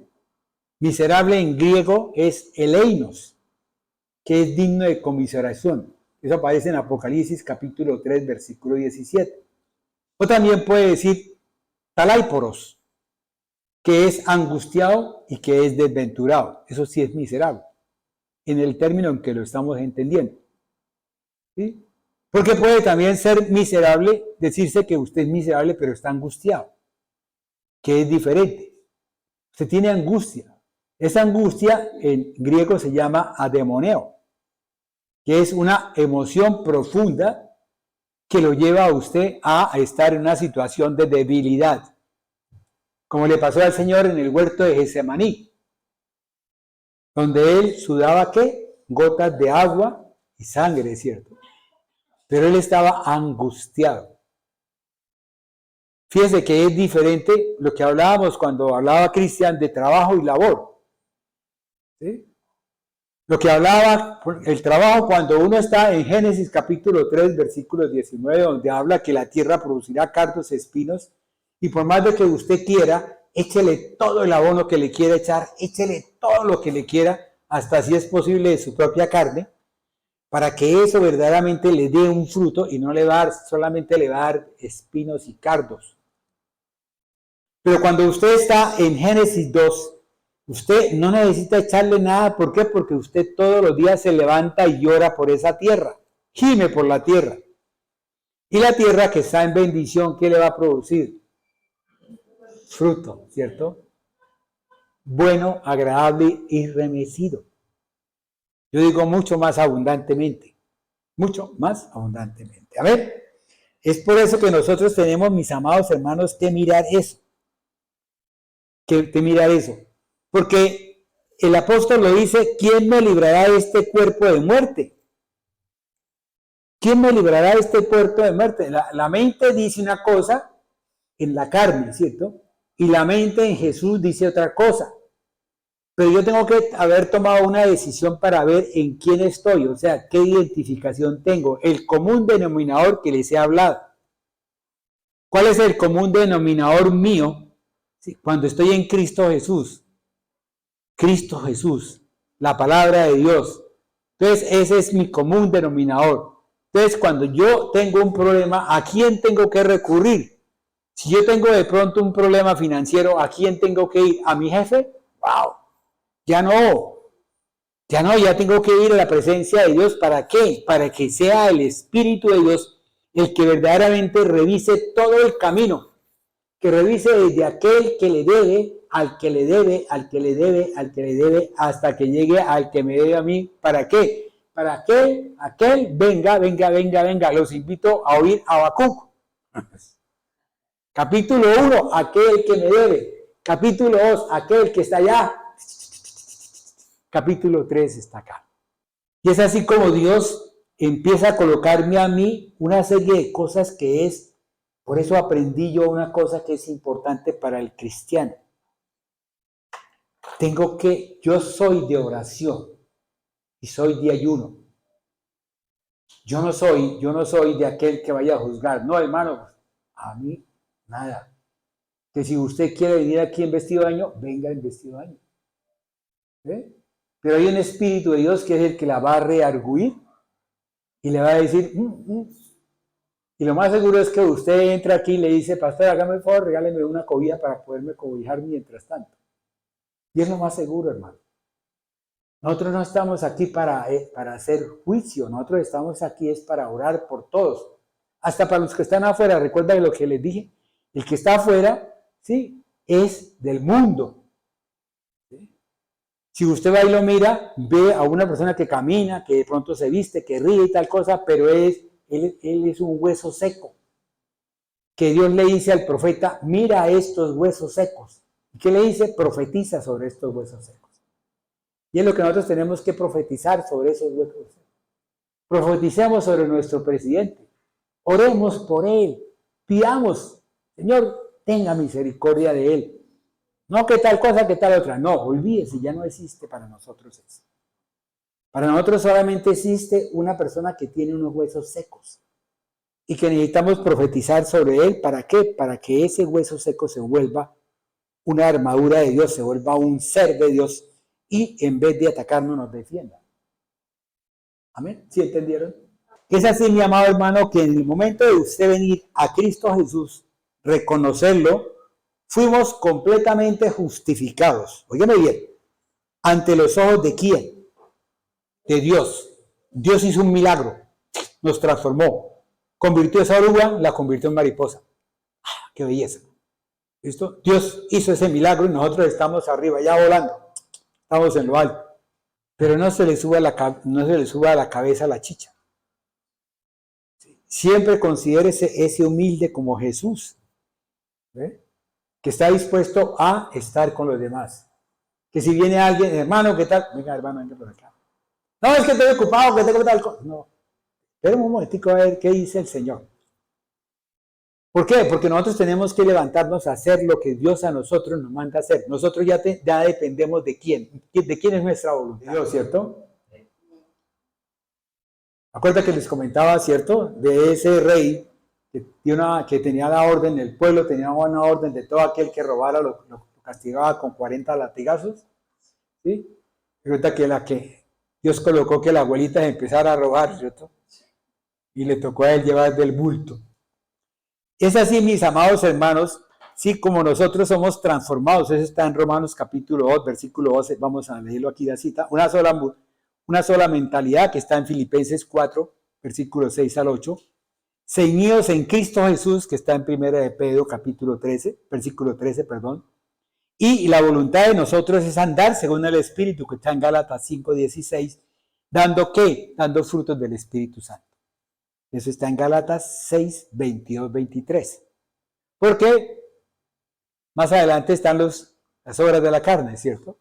Miserable en griego es eleinos, que es digno de conmiseración. Eso aparece en Apocalipsis capítulo 3, versículo 17. O también puede decir taláiporos, que es angustiado y que es desventurado. Eso sí es miserable, en el término en que lo estamos entendiendo. ¿Sí? Porque puede también ser miserable, decirse que usted es miserable pero está angustiado, que es diferente. Usted tiene angustia. Esa angustia en griego se llama ademoneo, que es una emoción profunda que lo lleva a usted a estar en una situación de debilidad, como le pasó al Señor en el huerto de Getsemaní, donde él sudaba ¿qué? Gotas de agua y sangre, ¿cierto? Pero él estaba angustiado. Fíjese que es diferente lo que hablábamos cuando hablaba Cristian de trabajo y labor. ¿Sí? Lo que hablaba, el trabajo cuando uno está en Génesis capítulo 3, versículo 19, donde habla que la tierra producirá cardos y espinos, y por más de que usted quiera, échele todo el abono que le quiera echar, échele todo lo que le quiera, hasta si es posible de su propia carne, para que eso verdaderamente le dé un fruto y no le va a dar, solamente le va a dar espinos y cardos. Pero cuando usted está en Génesis 2, usted no necesita echarle nada. ¿Por qué? Porque usted todos los días se levanta y llora por esa tierra. Gime por la tierra. Y la tierra que está en bendición, ¿qué le va a producir? Fruto, ¿cierto? Bueno, agradable y remecido. Yo digo mucho más abundantemente. Mucho más abundantemente. A ver, es por eso que nosotros tenemos, mis amados hermanos, que mirar eso. Que mirar eso. Porque el apóstol lo dice, ¿quién me librará de este cuerpo de muerte? ¿Quién me librará de este cuerpo de muerte? La mente dice una cosa en la carne, ¿cierto? Y la mente en Jesús dice otra cosa. Pero yo tengo que haber tomado una decisión para ver en quién estoy, o sea, qué identificación tengo. El común denominador que les he hablado. ¿Cuál es el común denominador mío? ¿Sí? Cuando estoy en Cristo Jesús. Cristo Jesús, la palabra de Dios. Entonces, ese es mi común denominador. Entonces, cuando yo tengo un problema, ¿a quién tengo que recurrir? Si yo tengo de pronto un problema financiero, ¿a quién tengo que ir? ¿A mi jefe? ¡Wow! Ya no, ya tengo que ir a la presencia de Dios. ¿Para qué? Para que sea el Espíritu de Dios el que verdaderamente revise todo el camino. Que revise desde aquel que le debe, al que le debe, al que le debe, al que le debe, hasta que llegue al que me debe a mí. ¿Para qué? Para que aquel venga. Los invito a oír Habacuc. Capítulo 1, aquel que me debe. Capítulo 2, aquel que está allá. Capítulo 3 está acá. Y es así como Dios empieza a colocarme a mí una serie de cosas que es. Por eso aprendí yo una cosa que es importante para el cristiano. Yo soy de oración y soy de ayuno. Yo no soy de aquel que vaya a juzgar. No, hermano, a mí nada. Que si usted quiere venir aquí en vestido de año, venga en vestido de año. ¿Eh? Pero hay un Espíritu de Dios que es el que la va a rearguir y le va a decir, Y lo más seguro es que usted entra aquí y le dice, pastor, hágame el favor, regáleme una cobija para poderme cobijar mientras tanto. Y es lo más seguro, hermano. Nosotros no estamos aquí para hacer juicio, nosotros estamos aquí es para orar por todos. Hasta para los que están afuera, recuerda lo que les dije, el que está afuera, sí, es del mundo. ¿Sí? Si usted va y lo mira, ve a una persona que camina, que de pronto se viste, que ríe y tal cosa, pero él es un hueso seco. Que Dios le dice al profeta, mira estos huesos secos. ¿Y qué le dice? Profetiza sobre estos huesos secos. Y es lo que nosotros tenemos que profetizar sobre esos huesos secos. Profeticemos sobre nuestro presidente. Oremos por él. Pidamos, Señor, tenga misericordia de él. No que tal cosa, que tal otra. No, olvídese, ya no existe para nosotros eso. Para nosotros solamente existe una persona que tiene unos huesos secos y que necesitamos profetizar sobre él. ¿Para qué? Para que ese hueso seco se vuelva una armadura de Dios, se vuelva un ser de Dios y en vez de atacarnos nos defienda. ¿Amén? ¿Sí entendieron? Es así, mi amado hermano, que en el momento de usted venir a Cristo Jesús, reconocerlo, fuimos completamente justificados. Óigame bien, ¿ante los ojos de quién? De Dios. Dios hizo un milagro, nos transformó, convirtió esa oruga, la convirtió en mariposa. ¡Ah, qué belleza! ¿Listo? Dios hizo ese milagro y nosotros estamos arriba, ya volando, estamos en lo alto. Pero no se le suba a la cabeza la chicha. Siempre considérese ese humilde como Jesús, ¿ve? Que está dispuesto a estar con los demás. Que si viene alguien, hermano, ¿qué tal? Venga, hermano, venga por acá. No, es que estoy ocupado, que tengo tal cosa. No, espera un momentico a ver qué dice el Señor. ¿Por qué? Porque nosotros tenemos que levantarnos a hacer lo que Dios a nosotros nos manda a hacer. Nosotros ya dependemos de quién. ¿De quién es nuestra voluntad? Dios, ¿cierto? Acuérdate que les comentaba, ¿cierto? De ese rey que tenía la orden, el pueblo tenía una orden de todo aquel que robara lo castigaba con 40 latigazos. ¿Sí? Recuerda que Dios colocó que la abuelita empezara a robar, ¿cierto? Y le tocó a él llevar del bulto. Es así, mis amados hermanos, sí, como nosotros somos transformados. Eso está en Romanos capítulo 2, versículo 12. Vamos a leerlo aquí de cita. Una sola mentalidad que está en Filipenses 4, versículos 6 al 8. Ceñidos en Cristo Jesús, que está en 1 de Pedro capítulo 13, versículo 13, perdón. Y la voluntad de nosotros es andar según el Espíritu, que está en Gálatas 5:16, ¿dando qué? Dando frutos del Espíritu Santo. Eso está en Gálatas 6, 22, 23. Porque más adelante están las obras de la carne, ¿cierto?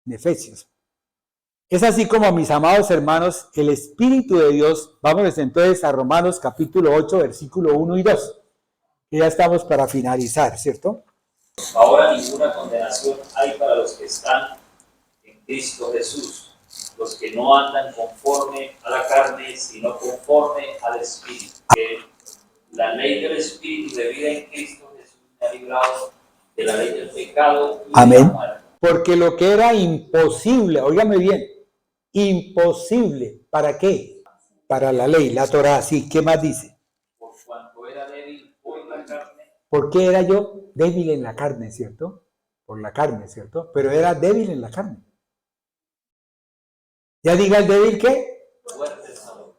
En Efesios. Es así como, mis amados hermanos, el Espíritu de Dios, vámonos entonces a Romanos capítulo 8, versículo 1 y 2, que ya estamos para finalizar, ¿cierto? Ahora ninguna condenación hay para los que están en Cristo Jesús, los que no andan conforme a la carne, sino conforme al Espíritu. Que la ley del Espíritu de vida en Cristo Jesús me ha librado de la ley del pecado y amén, de la muerte. Porque lo que era imposible, óigame bien, imposible, ¿para qué? Para la ley, la Torá, sí, ¿qué más dice? Por cuanto era débil por la carne. ¿Por qué era yo débil en la carne, cierto? Por la carne, ¿cierto? Pero era débil en la carne. Ya diga el débil, ¿qué? Fuerte sabor.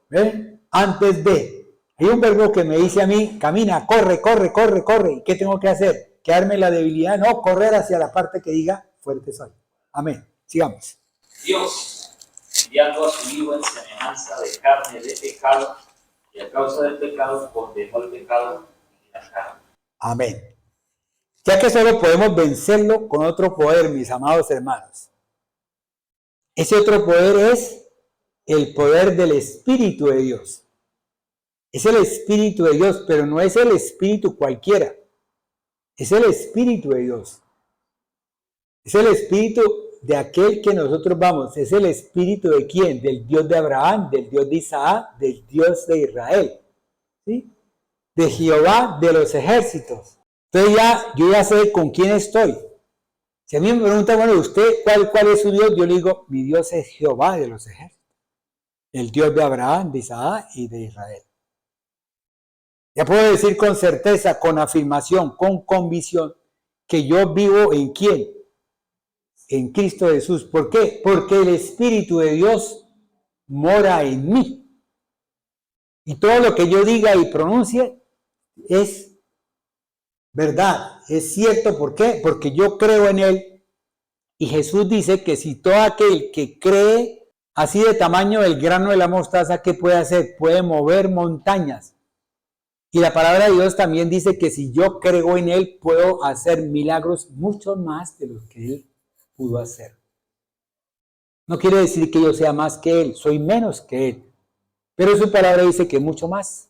Antes de. Hay un verbo que me dice a mí, camina, corre, corre, corre, corre. ¿Y qué tengo que hacer? ¿Quedarme en la debilidad? No, correr hacia la parte que diga, fuerte soy. Amén. Sigamos. Dios, enviando a su Hijo en semejanza de carne de pecado, y a causa del pecado condenó el pecado en la carne. Amén. Ya que solo podemos vencerlo con otro poder, mis amados hermanos. Ese otro poder es el poder del Espíritu de Dios. Es el Espíritu de Dios, pero no es el Espíritu cualquiera. Es el Espíritu de Dios. Es el Espíritu de aquel que nosotros vamos. Es el Espíritu de quién? Del Dios de Abraham, del Dios de Isaac, del Dios de Israel. ¿Sí? De Jehová de los ejércitos. Entonces yo ya sé con quién estoy. Si a mí me preguntan, bueno, ¿usted cuál es su Dios? Yo le digo, mi Dios es Jehová de los ejércitos. El Dios de Abraham, de Isaac y de Israel. Ya puedo decir con certeza, con afirmación, con convicción, que yo vivo en ¿quién? En Cristo Jesús. ¿Por qué? Porque el Espíritu de Dios mora en mí. Y todo lo que yo diga y pronuncie es verdad, es cierto. ¿Por qué? Porque yo creo en Él. Y Jesús dice que si todo aquel que cree así de tamaño del grano de la mostaza, ¿qué puede hacer? Puede mover montañas. Y la palabra de Dios también dice que si yo creo en Él, puedo hacer milagros mucho más de los que Él pudo hacer. No quiere decir que yo sea más que Él, soy menos que Él. Pero su palabra dice que mucho más.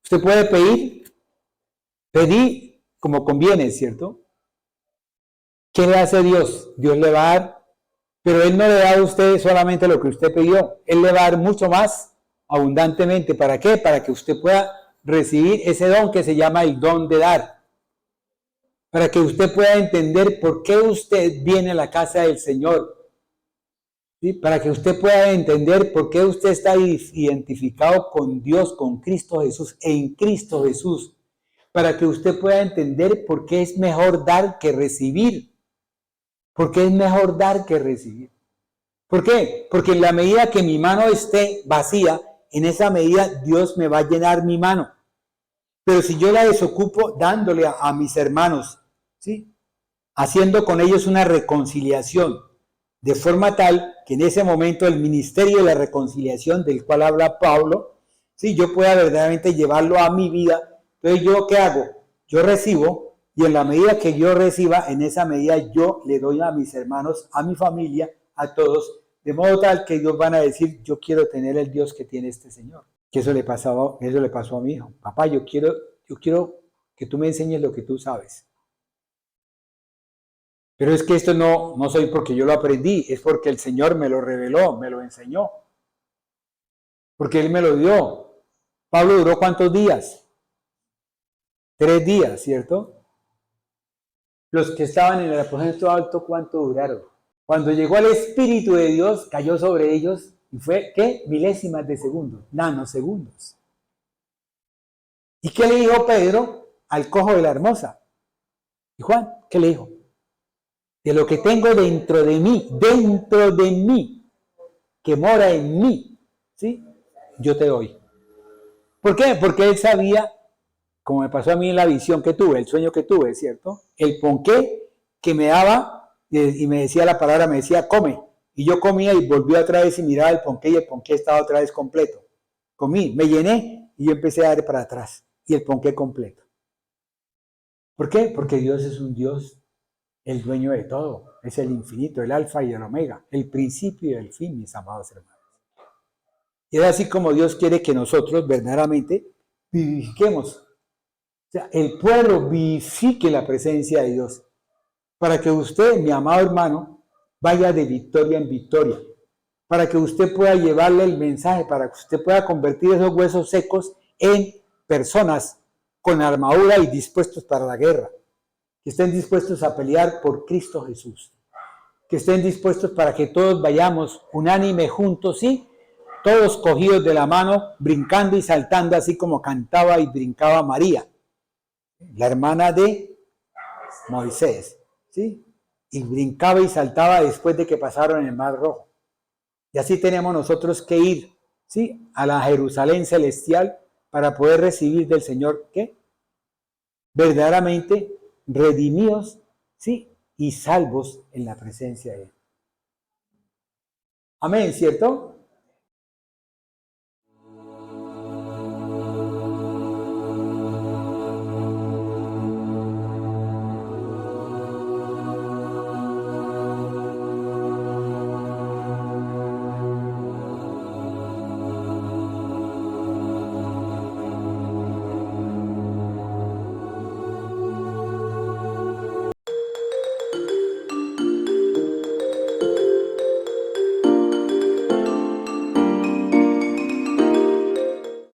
Usted puede pedir como conviene, ¿cierto? ¿Qué le hace Dios? Dios le va a dar, pero Él no le da a usted solamente lo que usted pidió. Él le va a dar mucho más abundantemente. ¿Para qué? Para que usted pueda recibir ese don que se llama el don de dar. Para que usted pueda entender por qué usted viene a la casa del Señor. ¿Sí? Para que usted pueda entender por qué usted está identificado con Dios, con Cristo Jesús, en Cristo Jesús. Para que usted pueda entender por qué es mejor dar que recibir. ¿Por qué es mejor dar que recibir? ¿Por qué? Porque en la medida que mi mano esté vacía, en esa medida Dios me va a llenar mi mano. Pero si yo la desocupo dándole a mis hermanos, ¿sí? Haciendo con ellos una reconciliación, de forma tal que en ese momento el ministerio de la reconciliación del cual habla Pablo, ¿sí? Yo pueda verdaderamente llevarlo a mi vida. Entonces, ¿yo qué hago? Yo recibo, y en la medida que yo reciba, en esa medida yo le doy a mis hermanos, a mi familia, a todos, de modo tal que ellos van a decir, yo quiero tener el Dios que tiene este Señor. Que eso le pasó a mi hijo. Papá, yo quiero que tú me enseñes lo que tú sabes. Pero es que esto no soy porque yo lo aprendí, es porque el Señor me lo reveló, me lo enseñó. Porque Él me lo dio. Pablo duró ¿cuántos días? 3 días, ¿cierto? Los que estaban en el aposento alto, ¿cuánto duraron? Cuando llegó el Espíritu de Dios, cayó sobre ellos y fue, ¿qué? Milésimas de segundo, nanosegundos. ¿Y qué le dijo Pedro al cojo de la hermosa? ¿Y Juan? ¿Qué le dijo? De lo que tengo dentro de mí, que mora en mí, ¿sí? Yo te doy. ¿Por qué? Porque él sabía, como me pasó a mí en la visión que tuve, el sueño que tuve, ¿cierto? El ponqué que me daba, y me decía la palabra, me decía, come. Y yo comía y volví otra vez y miraba el ponqué y el ponqué estaba otra vez completo. Comí, me llené y yo empecé a dar para atrás y el ponqué completo. ¿Por qué? Porque Dios es un Dios, el dueño de todo, es el infinito, el alfa y el omega, el principio y el fin, mis amados hermanos. Y es así como Dios quiere que nosotros verdaderamente vivifiquemos. O sea, el pueblo vivifique la presencia de Dios, para que usted, mi amado hermano, vaya de victoria en victoria, para que usted pueda llevarle el mensaje, para que usted pueda convertir esos huesos secos en personas con armadura y dispuestos para la guerra, que estén dispuestos a pelear por Cristo Jesús, que estén dispuestos para que todos vayamos unánime juntos, sí, todos cogidos de la mano, brincando y saltando, así como cantaba y brincaba María, la hermana de Moisés, ¿sí? Y brincaba y saltaba después de que pasaron el Mar Rojo. Y así tenemos nosotros que ir, ¿sí? A la Jerusalén celestial para poder recibir del Señor, ¿qué? Verdaderamente redimidos, ¿sí? Y salvos en la presencia de Él. Amén, ¿cierto?